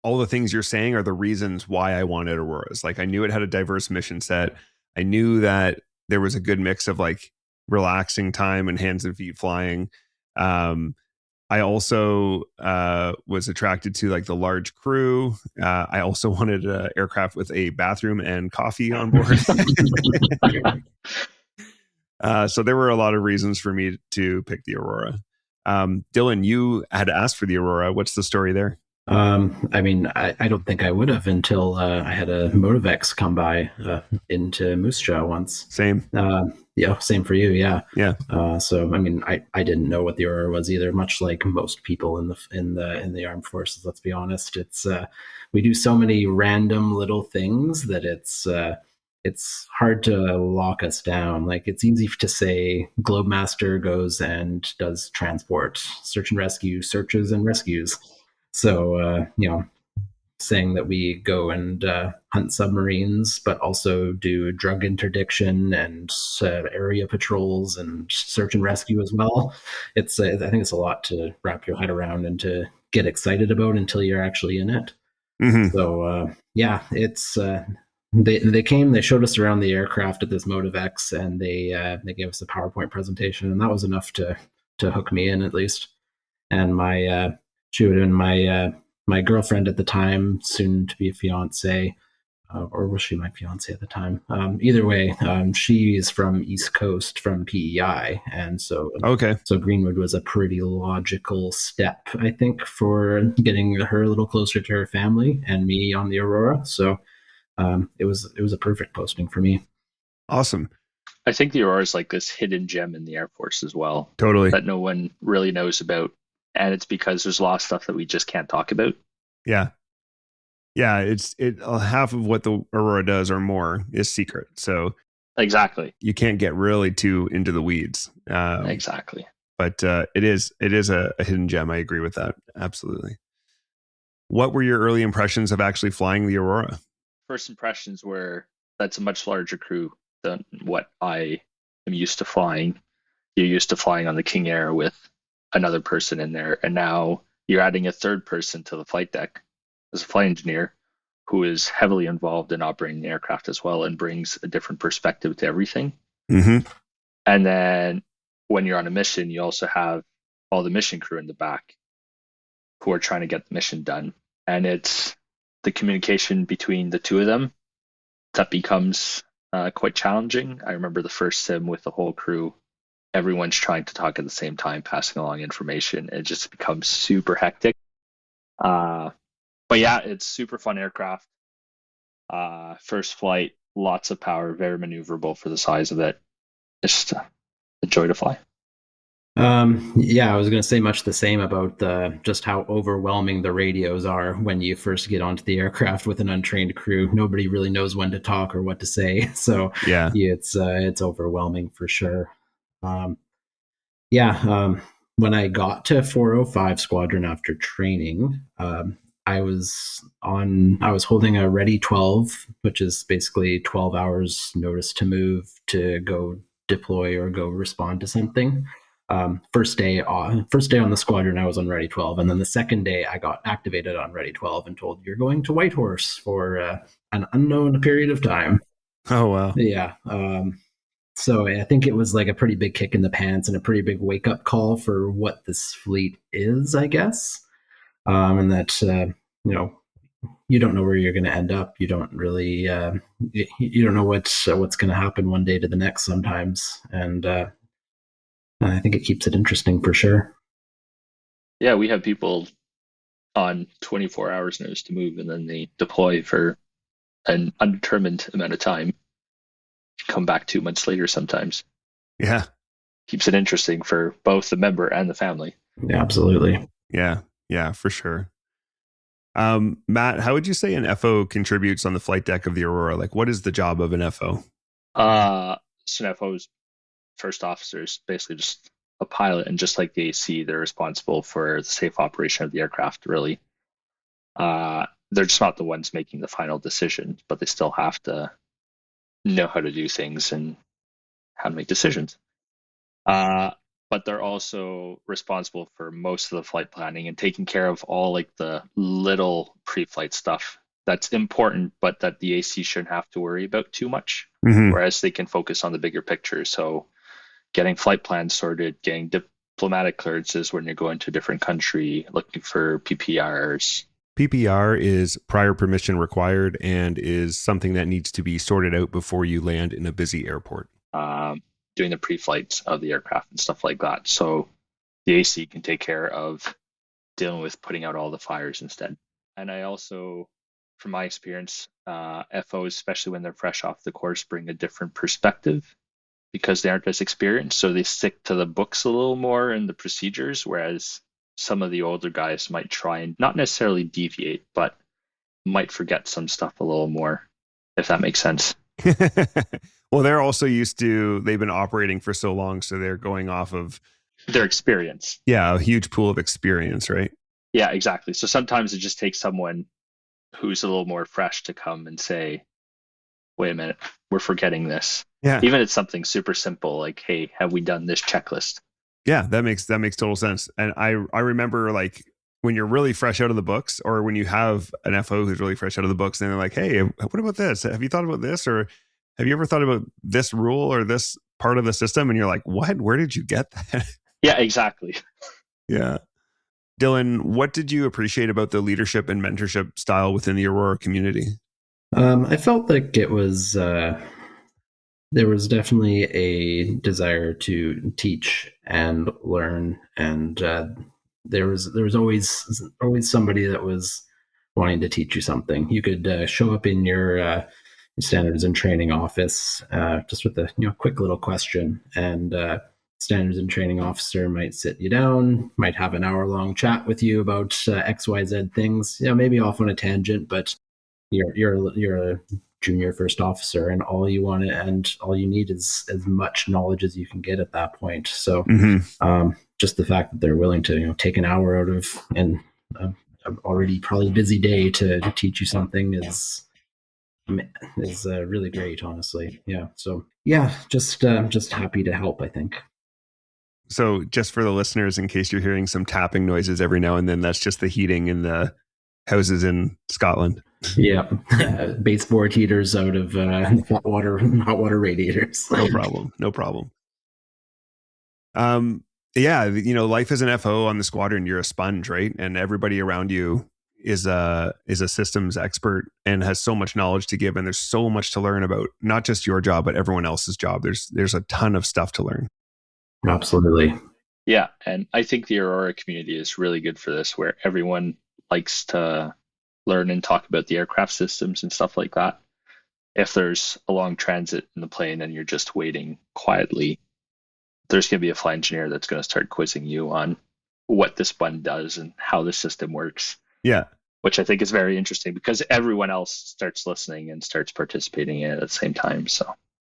all the things you're saying are the reasons why I wanted Auroras. Like I knew it had a diverse mission set. I knew that there was a good mix of like relaxing time and hands and feet flying. I also was attracted to like the large crew. I also wanted an aircraft with a bathroom and coffee on board. So there were a lot of reasons for me to pick the Aurora. Dylan, you had asked for the Aurora. What's the story there? I mean, I don't think I would have until I had a Motivex come by into Moose Jaw once. Same. Yeah, same for you. Yeah. Yeah. So I mean, I didn't know what the Aurora was either. Much like most people in the armed forces. Let's be honest. It's we do so many random little things that it's hard to lock us down. Like it's easy to say Globemaster goes and does transport, search and rescue, searches and rescues. So, saying that we go and hunt submarines, but also do drug interdiction and area patrols and search and rescue as well. It's I think it's a lot to wrap your head around and to get excited about until you're actually in it. Mm-hmm. So yeah, it's they came, they showed us around the aircraft at this Motivex, and they gave us a PowerPoint presentation, and that was enough to hook me in at least. And my she would have been my girlfriend at the time, soon to be a fiance, or was she my fiance at the time? Either way, she's from East Coast, from PEI, and so Okay. so Greenwood was a pretty logical step, I think, for getting her a little closer to her family and me on the Aurora. So it was a perfect posting for me. Awesome. I think the Aurora is like this hidden gem in the Air Force as well Totally. that no one really knows about. And it's because there's a lot of stuff that we just can't talk about. Yeah. Yeah. Half of what the Aurora does or more is secret. So Exactly. you can't get really too into the weeds. Exactly. But it is a hidden gem. I agree with that. Absolutely. What were your early impressions of actually flying the Aurora? First impressions were that's a much larger crew than what I am used to flying. You're used to flying on the King Air with another person in there, and now you're adding a third person to the flight deck as a flight engineer who is heavily involved in operating the aircraft as well and brings a different perspective to everything. Mm-hmm. And then when you're on a mission, you also have all the mission crew in the back who are trying to get the mission done. And it's the communication between the two of them that becomes quite challenging. I remember the first sim with the whole crew. Everyone's trying to talk at the same time, passing along information. It just becomes super hectic. But yeah, it's super fun aircraft. First flight, lots of power, very maneuverable for the size of it. Just a joy to fly. Yeah, I was going to say much the same about just how overwhelming the radios are when you first get onto the aircraft with an untrained crew. Nobody really knows when to talk or what to say. So Yeah. it's overwhelming for sure. When I got to 405 Squadron after training, I was holding a Ready 12, which is basically 12 hours notice to move to go deploy or go respond to something. First day on the squadron, I was on Ready 12, and then the second day I got activated on Ready 12 and told you're going to Whitehorse for an unknown period of time. Oh wow. Yeah. So I think it was like a pretty big kick in the pants and a pretty big wake up call for what this fleet is, I guess. And that you don't know where you're going to end up. You don't really you don't know what's going to happen one day to the next sometimes, and I think it keeps it interesting for sure. Yeah, we have people on 24 hours notice to move, and then they deploy for an undetermined amount of time. Come back 2 months later sometimes. Yeah. Keeps it interesting for both the member and the family. Yeah, absolutely. Yeah, for sure. Matt, how would you say an FO contributes on the flight deck of the Aurora? Like, what is the job of an FO? So an FO's first officer is basically just a pilot, and just like the AC, they're responsible for the safe operation of the aircraft, really. They're just not the ones making the final decision, but they still have to know how to do things and how to make decisions. But they're also responsible for most of the flight planning and taking care of all like the little pre-flight stuff that's important, but that the AC shouldn't have to worry about too much, whereas they can focus on the bigger picture. So getting flight plans sorted, getting diplomatic clearances when you're going to a different country, looking for PPRs. PPR is prior permission required and is something that needs to be sorted out before you land in a busy airport. Doing the pre-flights of the aircraft and stuff like that. So the AC can take care of dealing with putting out all the fires instead. And I also, from my experience, FOs, especially when they're fresh off the course, bring a different perspective because they aren't as experienced. So they stick to the books a little more and the procedures, whereas some of the older guys might try and not necessarily deviate, but might forget some stuff a little more, if that makes sense. Well, they're also they've been operating for so long, so they're going off of their experience. Yeah, a huge pool of experience, right? Yeah, exactly. So sometimes it just takes someone who's a little more fresh to come and say, wait a minute, we're forgetting this. Yeah. Even it's something super simple like, hey, have we done this checklist? Yeah, that makes total sense. And I remember like when you're really fresh out of the books, or when you have an FO who's really fresh out of the books, and they're like, hey, what about this? Have you thought about this? Or have you ever thought about this rule or this part of the system? And you're like, what? Where did you get that? Yeah, exactly. Yeah. Dylan, what did you appreciate about the leadership and mentorship style within the Aurora community? I felt like it was there was definitely a desire to teach and learn, and there was always somebody that was wanting to teach you something. You could show up in your standards and training office just with a quick little question, and standards and training officer might sit you down, might have an hour-long chat with you about XYZ things. Maybe off on a tangent, but you're a junior first officer, and all you need is as much knowledge as you can get at that point. So just the fact that they're willing to take an hour out of an already probably busy day to teach you something is really great, honestly. Yeah. So yeah, just happy to help, I think. So just for the listeners, in case you're hearing some tapping noises every now and then, that's just the heating in the houses in Scotland. Yeah, baseboard heaters out of hot water radiators. No problem. Yeah, life as an FO on the squadron, you're a sponge, right? And everybody around you is a systems expert and has so much knowledge to give, and there's so much to learn about not just your job but everyone else's job. There's a ton of stuff to learn. Absolutely. Yeah, and I think the Aurora community is really good for this, where everyone likes to learn and talk about the aircraft systems and stuff like that. If there's a long transit in the plane and you're just waiting quietly, there's going to be a flight engineer that's going to start quizzing you on what this one does and how the system works. Yeah. Which I think is very interesting because everyone else starts listening and starts participating in it at the same time. So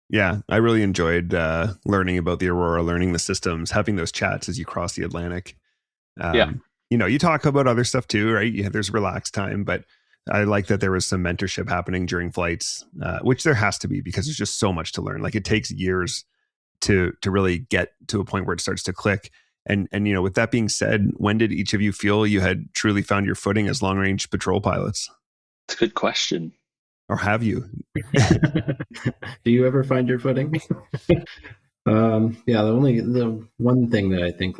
yeah, I really enjoyed learning about the Aurora, learning the systems, having those chats as you cross the Atlantic. You talk about other stuff too, right? Yeah, there's relaxed time, but I like that there was some mentorship happening during flights, which there has to be because there's just so much to learn. Like it takes years to really get to a point where it starts to click. And with that being said, when did each of you feel you had truly found your footing as long range patrol pilots? It's a good question. Or have you? Do you ever find your footing? The one thing that I think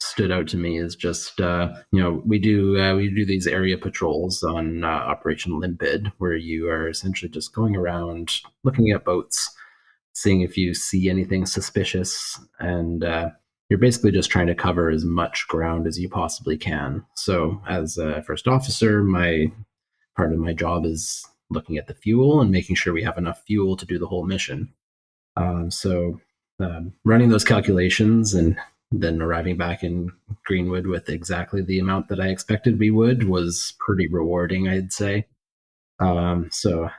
stood out to me is just we do these area patrols on Operation Limpid, where you are essentially just going around looking at boats, seeing if you see anything suspicious, and you're basically just trying to cover as much ground as you possibly can. So as a first officer, part of my job is looking at the fuel and making sure we have enough fuel to do the whole mission. Running those calculations and then arriving back in Greenwood with exactly the amount that I expected we would was pretty rewarding, I'd say. So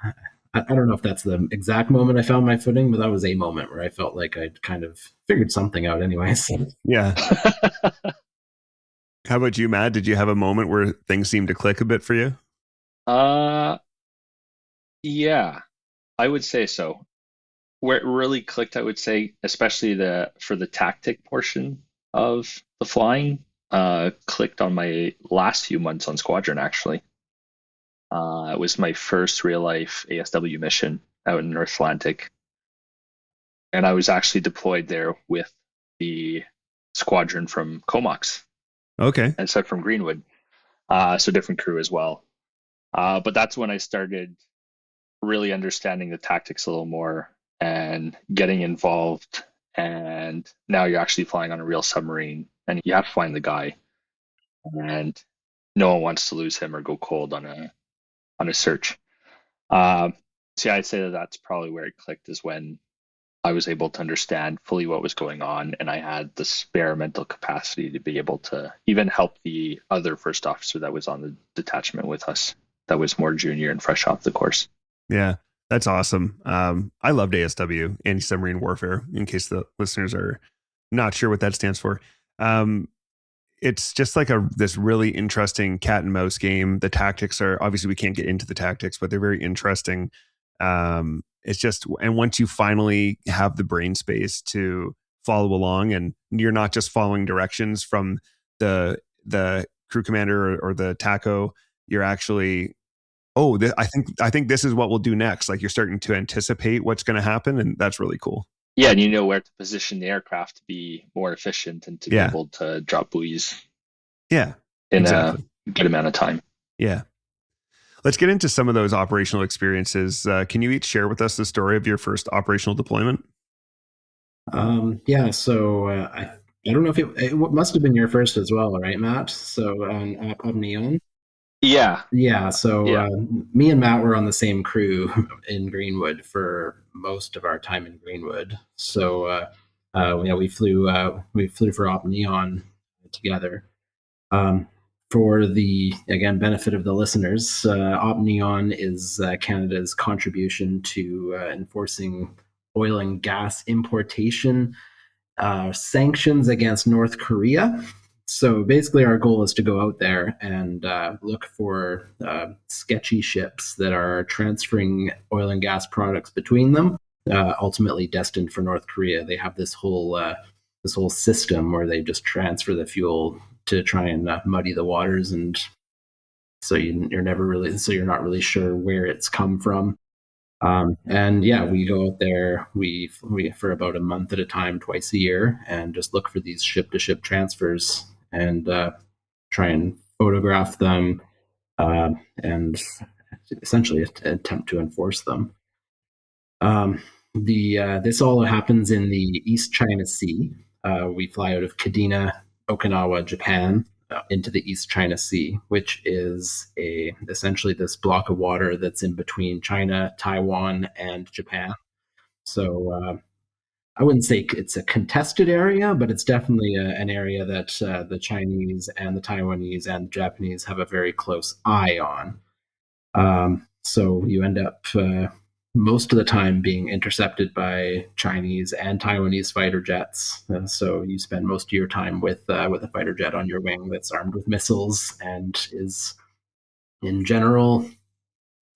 I don't know if that's the exact moment I found my footing, but that was a moment where I felt like I'd kind of figured something out anyways. Yeah. How about you, Matt? Did you have a moment where things seemed to click a bit for you? Yeah, I would say so. Where it really clicked, I would say, especially for the tactic portion of the flying, clicked on my last few months on squadron, actually. It was my first real life ASW mission out in the North Atlantic. And I was actually deployed there with the squadron from Comox. Okay. Instead from Greenwood. So different crew as well. But that's when I started really understanding the tactics a little more and getting involved. And now you're actually flying on a real submarine and you have to find the guy. And no one wants to lose him or go cold on a search. So I'd say that's probably where it clicked, is when I was able to understand fully what was going on, and I had the spare mental capacity to be able to even help the other first officer that was on the detachment with us, that was more junior and fresh off the course. Yeah, that's awesome. I loved ASW, anti-submarine warfare, in case the listeners are not sure what that stands for. it's just like this really interesting cat and mouse game. The tactics are, obviously we can't get into the tactics, but they're very interesting. It's just, and once you finally have the brain space to follow along, and you're not just following directions from the crew commander or the TACO, you're actually, I think this is what we'll do next. Like, you're starting to anticipate what's going to happen, and that's really cool. Yeah, and you know where to position the aircraft to be more efficient and to be able to drop buoys. Yeah, in a good amount of time. Yeah. Let's get into some of those operational experiences. Can you each share with us the story of your first operational deployment? Yeah, so I don't know if it must have been your first as well, right, Matt? So up Neon. Yeah. So me and Matt were on the same crew in Greenwood for most of our time in Greenwood. So we flew for Op Neon together. For the, again, benefit of the listeners, Op Neon is Canada's contribution to enforcing oil and gas importation sanctions against North Korea. So basically, our goal is to go out there and look for sketchy ships that are transferring oil and gas products between them, ultimately destined for North Korea. They have this whole system where they just transfer the fuel to try and muddy the waters, and so you're not really sure where it's come from. And yeah, we go out there, we for about a month at a time, twice a year, and just look for these ship-to-ship transfers and try and photograph them and essentially attempt to enforce them. This all happens in the East China Sea. We fly out of Kadena, Okinawa, Japan, into the East China Sea, which is essentially this block of water that's in between China, Taiwan, and Japan. So I wouldn't say it's a contested area, but it's definitely an area that the Chinese and the Taiwanese and the Japanese have a very close eye on. So you end up most of the time being intercepted by Chinese and Taiwanese fighter jets. So you spend most of your time with a fighter jet on your wing that's armed with missiles and is, in general,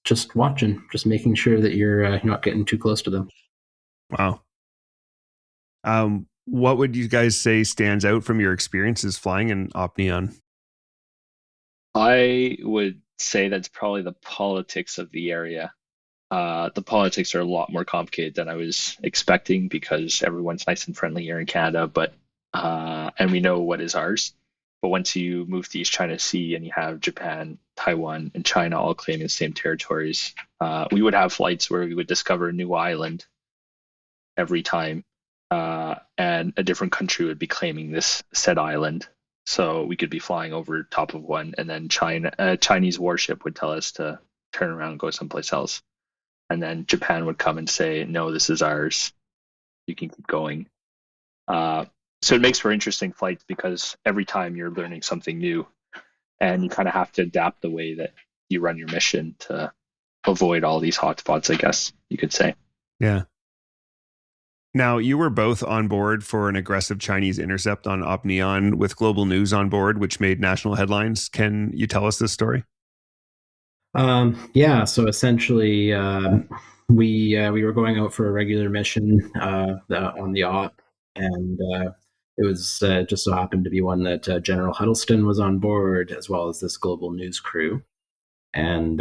just watching, just making sure that you're not getting too close to them. Wow. What would you guys say stands out from your experiences flying in Op Neon? I would say that's probably the politics of the area. The politics are a lot more complicated than I was expecting, because everyone's nice and friendly here in Canada, but and we know what is ours. But once you move to the East China Sea and you have Japan, Taiwan, and China all claiming the same territories, we would have flights where we would discover a new island every time, and a different country would be claiming this said island. So we could be flying over top of one, and then a Chinese warship would tell us to turn around and go someplace else. And then Japan would come and say, no, this is ours. You can keep going. So it makes for interesting flights, because every time you're learning something new, and you kind of have to adapt the way that you run your mission to avoid all these hotspots, I guess you could say. Yeah. Now, you were both on board for an aggressive Chinese intercept on Op Neon with global news on board, which made national headlines. Can you tell us this story? Yeah, so essentially, we were going out for a regular mission on the Op, and it was just so happened to be one that General Huddleston was on board, as well as this global news crew. And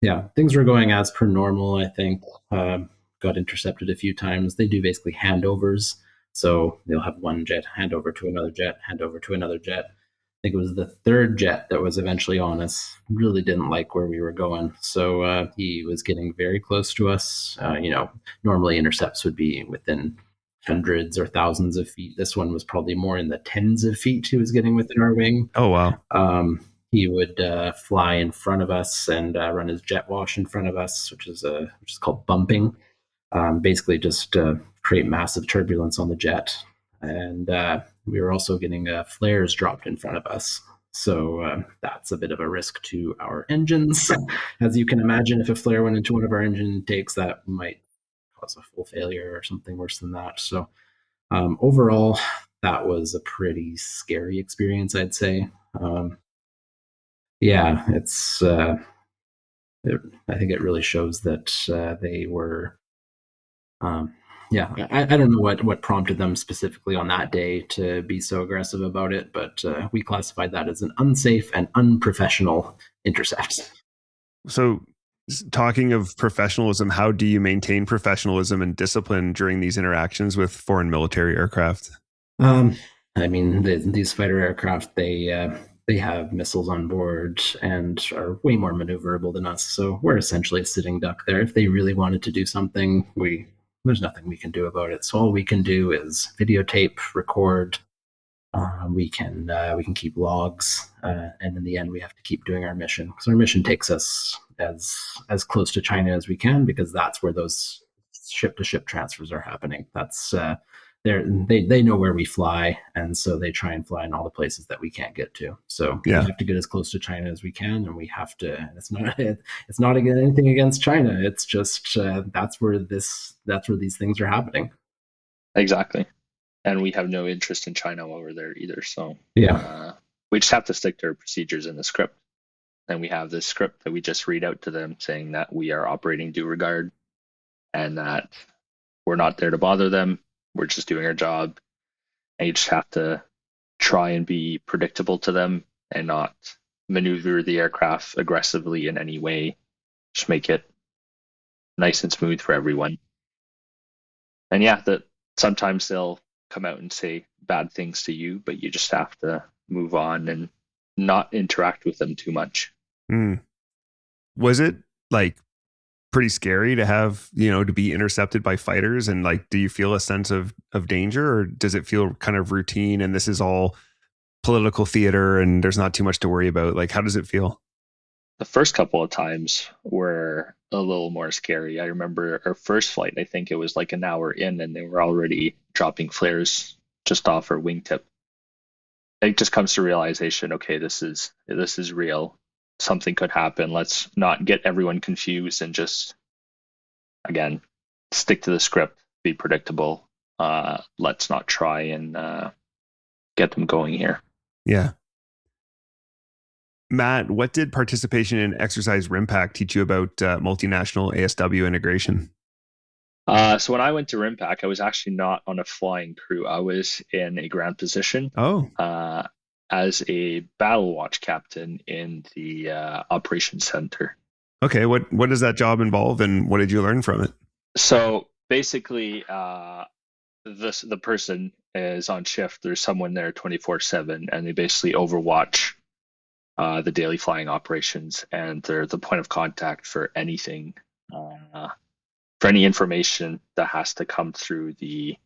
yeah, things were going as per normal, I think. Got intercepted a few times. They do basically handovers. So they'll have one jet hand over to another jet, hand over to another jet. I think it was the third jet that was eventually on us. Really didn't like where we were going. So he was getting very close to us. Normally intercepts would be within hundreds or thousands of feet. This one was probably more in the tens of feet he was getting within our wing. Oh, wow. He would fly in front of us and run his jet wash in front of us, which is called bumping. Basically just create massive turbulence on the jet. And we were also getting flares dropped in front of us. So that's a bit of a risk to our engines. As you can imagine, if a flare went into one of our engine intakes, that might cause a full failure or something worse than that. So overall, that was a pretty scary experience, I'd say. Yeah, it's. I think it really shows that they were. Yeah, I don't know what prompted them specifically on that day to be so aggressive about it, but we classified that as an unsafe and unprofessional intercept. So, talking of professionalism, how do you maintain professionalism and discipline during these interactions with foreign military aircraft? I mean, these fighter aircraft, they have missiles on board and are way more maneuverable than us. So we're essentially a sitting duck there. If they really wanted to do something, there's nothing we can do about it. So all we can do is videotape, record. We can keep logs, and in the end, we have to keep doing our mission because our mission takes us as close to China as we can because that's where those ship to ship transfers are happening. That's they know where we fly, and so they try and fly in all the places that we can't get to. So Yeah. we have to get as close to China as we can, and we have to. It's not anything against China. It's just that's where these things are happening. Exactly. And we have no interest in China while we're there either. So Yeah. we just have to stick to our procedures in the script. And we have this script that we just read out to them saying that we are operating due regard and that we're not there to bother them. We're just doing our job. And you just have to try and be predictable to them and not maneuver the aircraft aggressively in any way. Just make it nice and smooth for everyone. And yeah, that sometimes they'll come out and say bad things to you, but you just have to move on and not interact with them too much. Was it like pretty scary to have, to be intercepted by fighters, and like, do you feel a sense of danger, or does it feel kind of routine and this is all political theater and there's not too much to worry about? Like, how does it feel? The first couple of times were a little more scary. I remember our first flight, I think it was like an hour in and they were already dropping flares just off our wingtip. It just comes to realization, okay, this is real. Something could happen. Let's not get everyone confused and just, again, stick to the script, be predictable. Let's not try and get them going here. Yeah. Matt, what did participation in Exercise RIMPAC teach you about multinational ASW integration? So when I went to RIMPAC, I was actually not on a flying crew. I was in a ground position as a battle watch captain in the operations center. Okay, what does that job involve and what did you learn from it? So basically, the person is on shift. There's someone there 24/7, and they basically overwatch the daily flying operations, and they're the point of contact for anything, for any information that has to come through the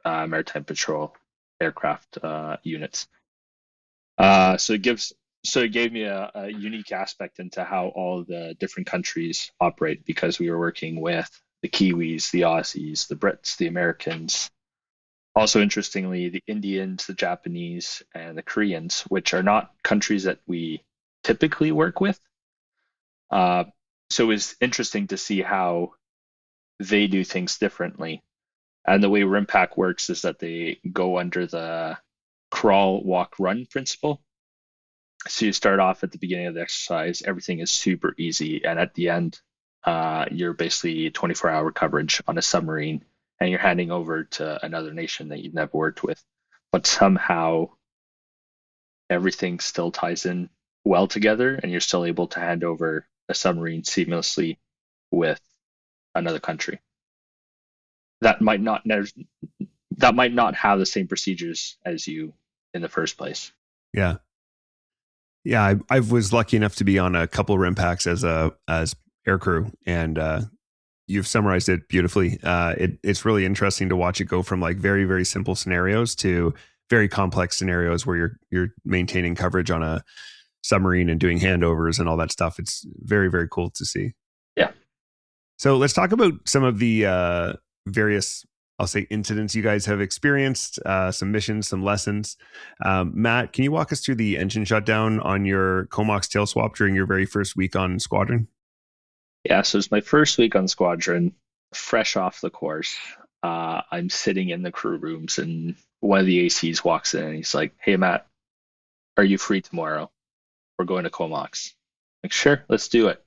maritime patrol aircraft units. So it gave me a unique aspect into how all the different countries operate, because we were working with the Kiwis, the Aussies, the Brits, the Americans. Also, interestingly, the Indians, the Japanese, and the Koreans, which are not countries that we typically work with. So it was interesting to see how they do things differently. And the way RIMPAC works is that they go under the crawl, walk, run principle. So you start off at the beginning of the exercise, everything is super easy. And at the end, you're basically 24-hour coverage on a submarine, and you're handing over to another nation that you've never worked with. But somehow everything still ties in well together, and you're still able to hand over a submarine seamlessly with another country. That might not have the same procedures as you in the first place. Yeah. I was lucky enough to be on a couple of RIMPACs as aircrew, and you've summarized it beautifully. It's really interesting to watch it go from like very, very simple scenarios to very complex scenarios where you're maintaining coverage on a submarine and doing handovers and all that stuff. It's very, very cool to see. Yeah. So let's talk about some of the various, I'll say, incidents you guys have experienced, some missions, some lessons. Matt, can you walk us through the engine shutdown on your Comox tail swap during your very first week on squadron? Yeah, so it's my first week on squadron, fresh off the course. I'm sitting in the crew rooms, and one of the ACs walks in and he's like, "Hey, Matt, are you free tomorrow? We're going to Comox." Like, sure, let's do it.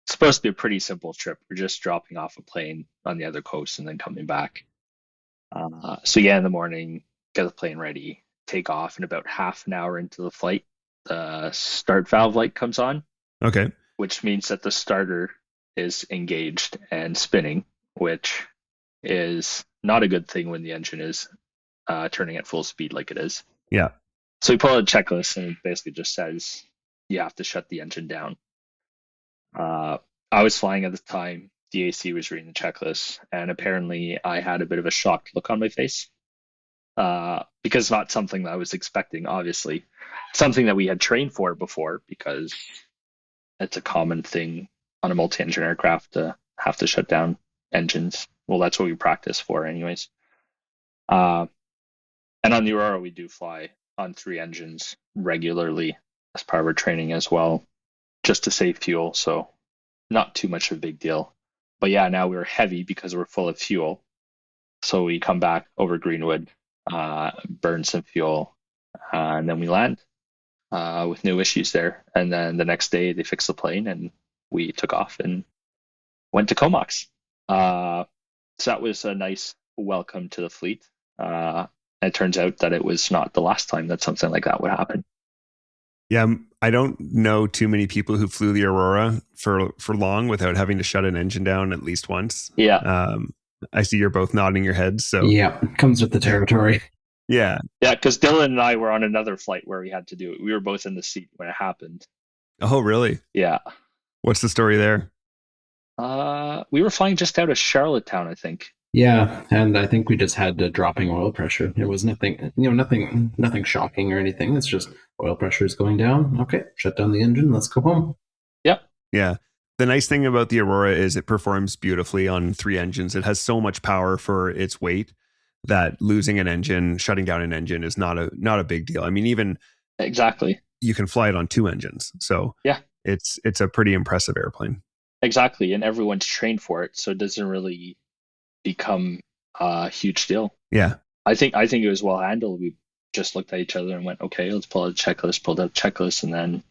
It's supposed to be a pretty simple trip. We're just dropping off a plane on the other coast and then coming back. So yeah, in the morning, get the plane ready, take off, and about half an hour into the flight, the start valve light comes on, Okay. which means that the starter is engaged and spinning, which is not a good thing when the engine is turning at full speed like it is. Yeah. So we pull out a checklist, and it basically just says you have to shut the engine down. I was flying at the time. The AC was reading the checklist, and apparently I had a bit of a shocked look on my face because not something that I was expecting, obviously. Something that we had trained for before, because it's a common thing on a multi-engine aircraft to have to shut down engines. Well, that's what we practice for anyways. And on the Aurora, we do fly on 3 engines regularly as part of our training as well, just to save fuel. So not too much of a big deal. But yeah, now we're heavy because we're full of fuel. So we come back over Greenwood, burn some fuel, and then we land with no issues there. And then the next day they fixed the plane and we took off and went to Comox. So that was a nice welcome to the fleet. It turns out that it was not the last time that something like that would happen. Yeah, I don't know too many people who flew the Aurora for long without having to shut an engine down at least once. Yeah. I see you're both nodding your heads. So Yeah, comes with the territory. yeah. Yeah, because Dylan and I were on another flight where we had to do it. We were both in the seat when it happened. Oh, really? Yeah. What's the story there? We were flying just out of Charlottetown, I think. Yeah, and I think we just had dropping oil pressure. It was nothing, nothing shocking or anything. It's just oil pressure is going down. Okay, shut down the engine. Let's go home. Yep. Yeah. The nice thing about the Aurora is it performs beautifully on 3 engines. It has so much power for its weight that losing an engine, shutting down an engine is not a big deal. I mean, even Exactly. you can fly it on 2 engines. So yeah, it's a pretty impressive airplane. Exactly. And everyone's trained for it. So it doesn't really become a huge deal. Yeah. I think it was well handled. We just looked at each other and went, okay, let's pull out a checklist, pulled out a checklist, and then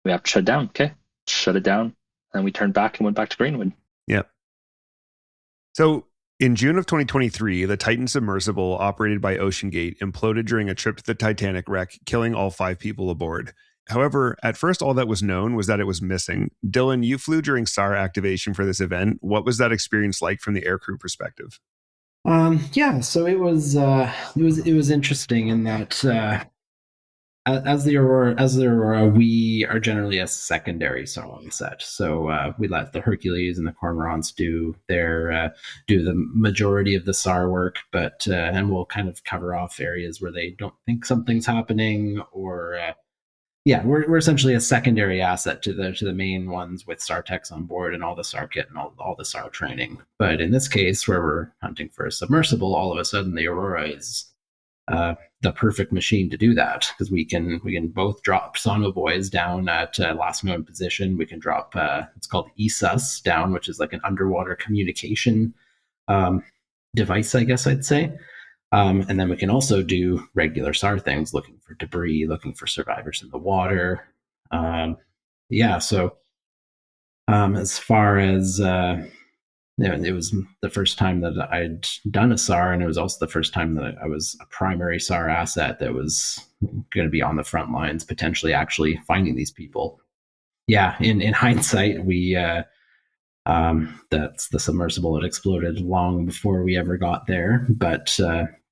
we have to shut it down. Okay, shut it down. And we turned back and went back to Greenwood. Yep. So in June of 2023, the Titan submersible operated by OceanGate imploded during a trip to the Titanic wreck, killing all 5 people aboard. However, at first, all that was known was that it was missing. Dylan, you flew during SAR activation for this event. What was that experience like from the aircrew perspective? Yeah, so it was interesting in that as the Aurora, we are generally a secondary song set. So we let the Hercules and the Cormorants do the majority of the SAR work, but and we'll kind of cover off areas where they don't think something's happening, or yeah, we're essentially a secondary asset to the main ones with SAR techs on board and all the SAR kit and all the SAR training. But in this case, where we're hunting for a submersible, all of a sudden the Aurora is the perfect machine to do that, because we can both drop sonobuoys down at last known position. We can drop it's called ESUS down, which is like an underwater communication device, I guess I'd say. And then we can also do regular SAR things, looking for debris, looking for survivors in the water. So as far as it was the first time that I'd done a SAR, and it was also the first time that I was a primary SAR asset that was going to be on the front lines, potentially actually finding these people. Yeah, in hindsight, we that's the submersible had exploded long before we ever got there, but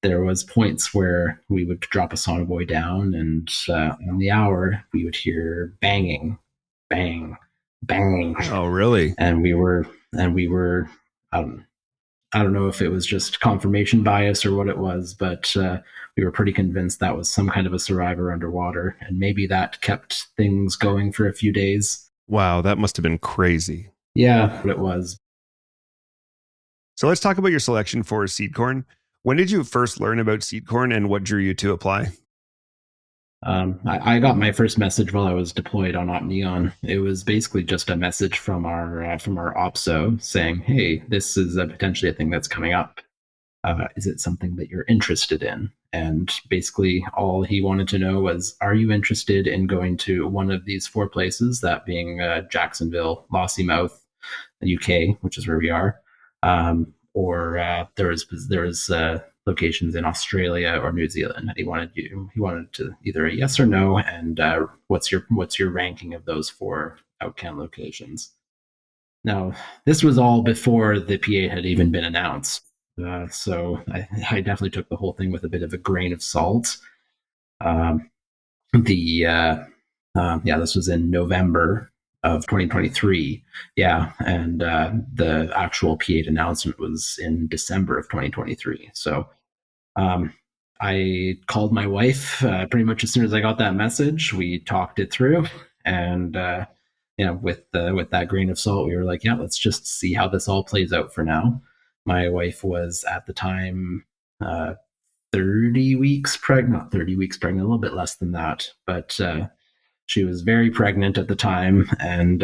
there was points where we would drop a sonobuoy down, and on the hour we would hear banging, bang, bang. Oh, really? And we were I don't know if it was just confirmation bias or what it was, but we were pretty convinced that was some kind of a survivor underwater, and maybe that kept things going for a few days. Wow, that must have been crazy. Yeah, it was. So let's talk about your selection for SEEDCORN. When did you first learn about SEEDCORN, and what drew you to apply? I got my first message while I was deployed on OpNeon. It was basically just a message from our OPSO saying, "Hey, this is potentially a thing that's coming up. Is it something that you're interested in?" And basically, all he wanted to know was, "Are you interested in going to one of these 4 places?" That being Jacksonville, Lossiemouth, UK, which is where we are, or there was locations in Australia or New Zealand. He wanted to either a yes or no, and what's your ranking of those 4 outcan locations. Now, this was all before the PA had even been announced, so I definitely took the whole thing with a bit of a grain of salt. Um, the Yeah, this was in November of 2023. Yeah, and the actual P8 announcement was in December of 2023. So um, I called my wife pretty much as soon as I got that message. We talked it through, and with that grain of salt, we were like, yeah, let's just see how this all plays out for now. My wife was at the time 30 weeks pregnant, not 30 weeks pregnant, a little bit less than that, but she was very pregnant at the time, and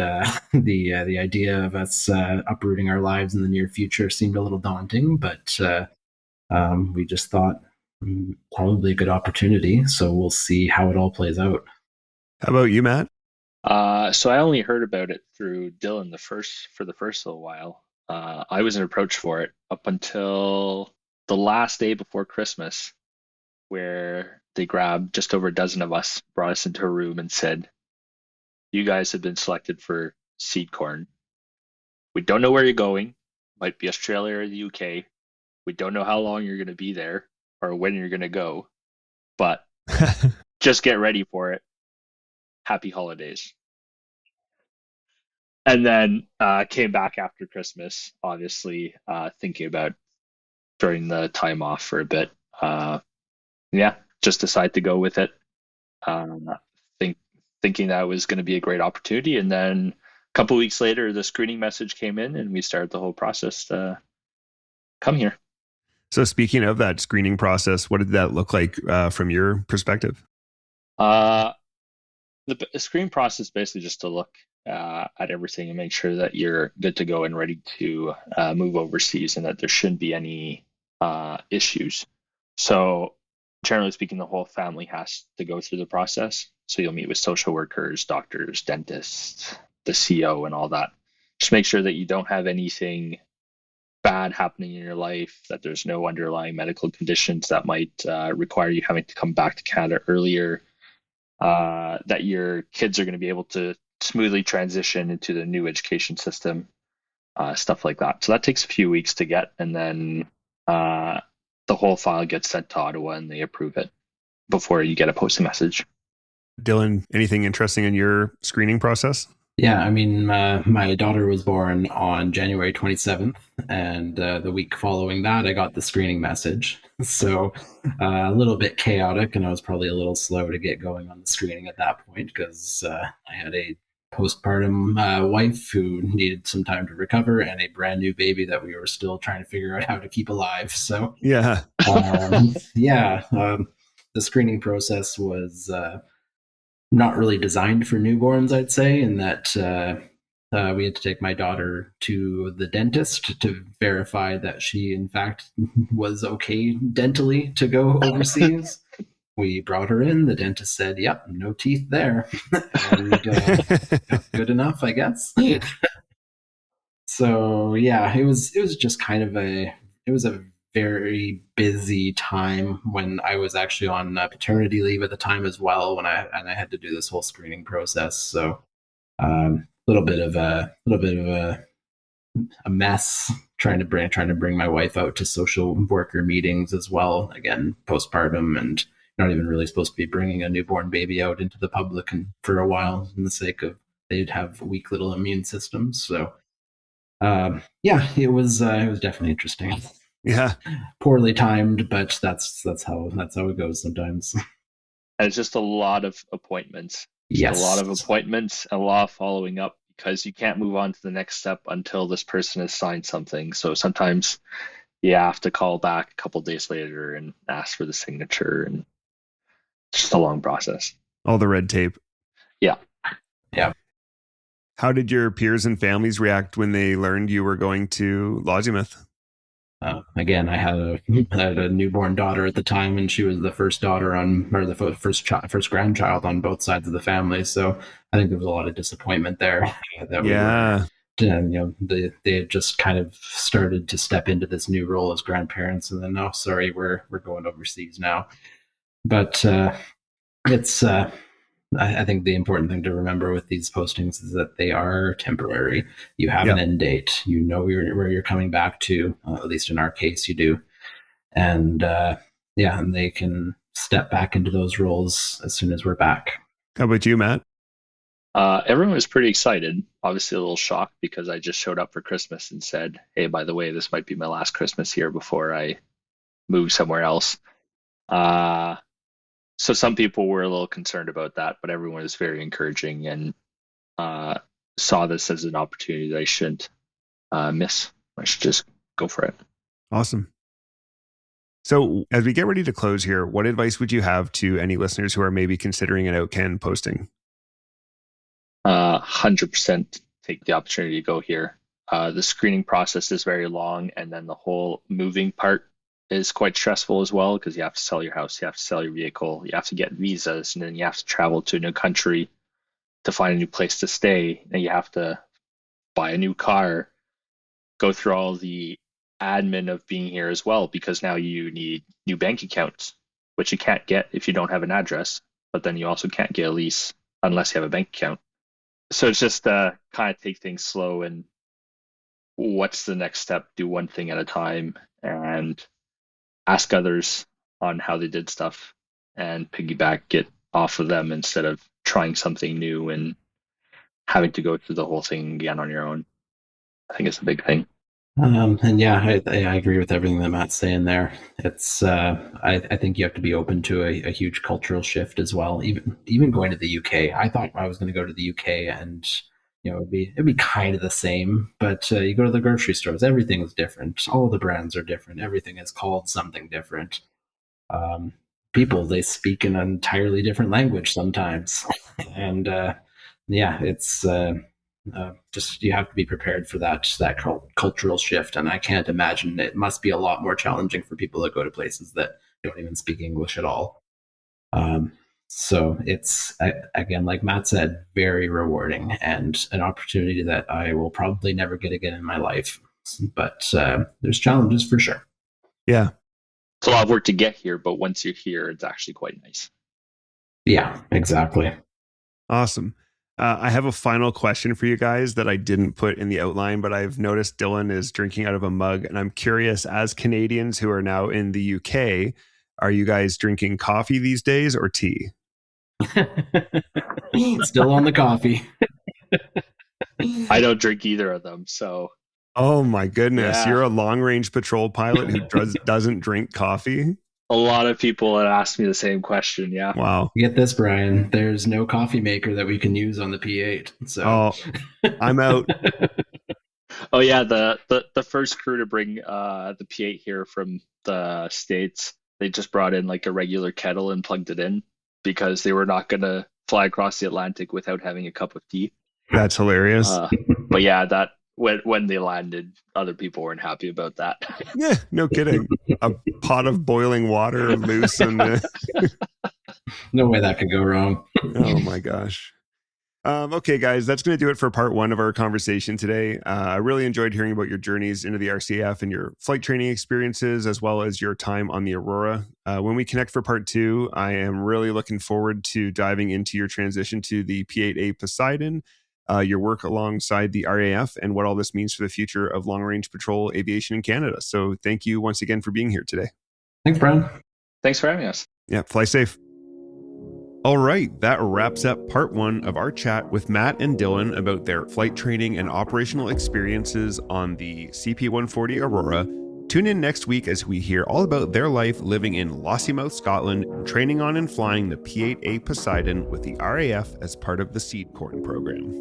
the idea of us uprooting our lives in the near future seemed a little daunting. But we just thought probably a good opportunity. So we'll see how it all plays out. How about you, Matt? So I only heard about it through Dylan for the first little while. I wasn't approached for it up until the last day before Christmas, where they grabbed just over a dozen of us, brought us into a room, and said, "You guys have been selected for SEEDCORN. We don't know where you're going. Might be Australia or the UK. We don't know how long you're going to be there or when you're going to go, but just get ready for it. Happy holidays." And then came back after Christmas, obviously thinking about during the time off for a bit. Yeah, just decided to go with it. Thinking that was going to be a great opportunity, and then a couple weeks later, the screening message came in, and we started the whole process to come here. So speaking of that screening process, what did that look like from your perspective? The screening process basically just to look at everything and make sure that you're good to go and ready to move overseas, and that there shouldn't be any issues. So generally speaking, the whole family has to go through the process. So you'll meet with social workers, doctors, dentists, the CO, and all that. Just make sure that you don't have anything bad happening in your life, that there's no underlying medical conditions that might require you having to come back to Canada earlier, that your kids are going to be able to smoothly transition into the new education system, stuff like that. So that takes a few weeks to get, and then the whole file gets sent to Ottawa and they approve it before you get a posting message. Dylan, anything interesting in your screening process? Yeah, I mean, my daughter was born on January 27th, and the week following that, I got the screening message. So a little bit chaotic, and I was probably a little slow to get going on the screening at that point because I had a postpartum wife who needed some time to recover and a brand new baby that we were still trying to figure out how to keep alive. So Yeah. The screening process was not really designed for newborns, I'd say, in that we had to take my daughter to the dentist to verify that she, in fact, was okay dentally to go overseas. We brought her in. The dentist said, "Yep, no teeth there," and good enough, I guess. So yeah, it was just kind of a very busy time when I was actually on paternity leave at the time as well, when I had to do this whole screening process. So a little bit of a mess trying to bring my wife out to social worker meetings as well. Again, postpartum, and not even really supposed to be bringing a newborn baby out into the public and for a while, in the sake of they'd have weak little immune systems. So yeah, it was definitely interesting. Yeah. Poorly timed, but that's how it goes sometimes. And it's just a lot of appointments. Yes. A lot of appointments, a lot of following up, because you can't move on to the next step until this person has signed something. So sometimes you have to call back a couple days later and ask for the signature. And just a long process. All the red tape. Yeah. Yeah. How did your peers and families react when they learned you were going to Lozimuth? Again, I had a newborn daughter at the time, and she was the first daughter or the first grandchild on both sides of the family. So I think there was a lot of disappointment there that Yeah. they had just kind of started to step into this new role as grandparents, and then, oh, sorry, we're going overseas now. But it's I think the important thing to remember with these postings is that they are temporary. You have an end date. You know where you're coming back to. At least in our case, you do. And and they can step back into those roles as soon as we're back. How about you, Matt? Everyone was pretty excited. Obviously, a little shocked because I just showed up for Christmas and said, "Hey, by the way, this might be my last Christmas here before I move somewhere else." So some people were a little concerned about that, but everyone was very encouraging and saw this as an opportunity that I shouldn't miss. I should just go for it. Awesome. So as we get ready to close here, what advice would you have to any listeners who are maybe considering an outcan posting? 100% take the opportunity to go here. The screening process is very long, and then the whole moving part is quite stressful as well, because you have to sell your house, you have to sell your vehicle, you have to get visas, and then you have to travel to a new country to find a new place to stay, and you have to buy a new car, go through all the admin of being here as well, because now you need new bank accounts, which you can't get if you don't have an address, but then you also can't get a lease unless you have a bank account. So it's just kind of take things slow and what's the next step, do one thing at a time, and ask others on how they did stuff and piggyback it off of them instead of trying something new and having to go through the whole thing again on your own. I think it's a big thing. And yeah, I agree with everything that Matt's saying there. It's I think you have to be open to a huge cultural shift as well. Even going to the UK, I thought I was going to go to the UK and it'd be kind of the same. But you go to the grocery stores, everything is different. All the brands are different. Everything is called something different. People, they speak an entirely different language sometimes, and it's. Just you have to be prepared for that cultural shift, and I can't imagine it must be a lot more challenging for people that go to places that don't even speak English at all. So it's, again, like Matt said, very rewarding and an opportunity that I will probably never get again in my life. But there's challenges for sure. Yeah, it's a lot of work to get here, but once you're here, it's actually quite nice. Yeah, exactly. Awesome. I have a final question for you guys that I didn't put in the outline, but I've noticed Dylan is drinking out of a mug, and I'm curious, as Canadians who are now in the UK, are you guys drinking coffee these days or tea? Still on the coffee. I don't drink either of them, so. Oh my goodness, Yeah. You're a long-range patrol pilot who doesn't drink coffee? A lot of people have asked me the same question, yeah. Wow. Get this, Brian. There's no coffee maker that we can use on the P8. So I'm out. Oh yeah, the first crew to bring the P8 here from the States, they just brought in like a regular kettle and plugged it in because they were not gonna fly across the Atlantic without having a cup of tea. That's hilarious. But yeah, that when they landed, other people weren't happy about that. Yeah, no kidding. A pot of boiling water loose and no way that could go wrong. Oh my gosh. Okay, guys, that's going to do it for part one of our conversation today. I really enjoyed hearing about your journeys into the RCF and your flight training experiences, as well as your time on the Aurora. When we connect for part two, I am really looking forward to diving into your transition to the P-8A Poseidon, your work alongside the RAF, and what all this means for the future of long-range patrol aviation in Canada. So thank you once again for being here today. Thanks, Brian. Thanks for having us. Yeah, fly safe. All right, that wraps up part one of our chat with Matt and Dylan about their flight training and operational experiences on the CP-140 Aurora. Tune in next week as we hear all about their life living in Lossiemouth, Scotland, training on and flying the P-8A Poseidon with the RAF as part of the SEEDCORN program.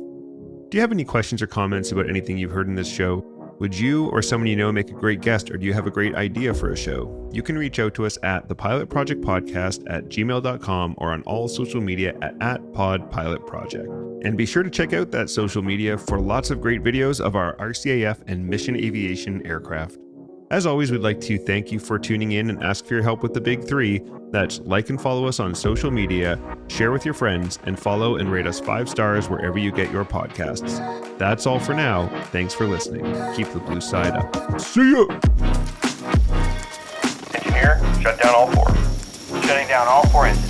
Do you have any questions or comments about anything you've heard in this show? Would you or someone you know make a great guest, or do you have a great idea for a show? You can reach out to us at thepilotprojectpodcast@gmail.com or on all social media at podpilotproject. And be sure to check out that social media for lots of great videos of our RCAF and mission aviation aircraft. As always, we'd like to thank you for tuning in and ask for your help with the big three. That's like and follow us on social media, share with your friends, and follow and rate us 5 stars wherever you get your podcasts. That's all for now. Thanks for listening. Keep the blue side up. See ya! Engineer, shut down all 4. Shutting down all 4 engines.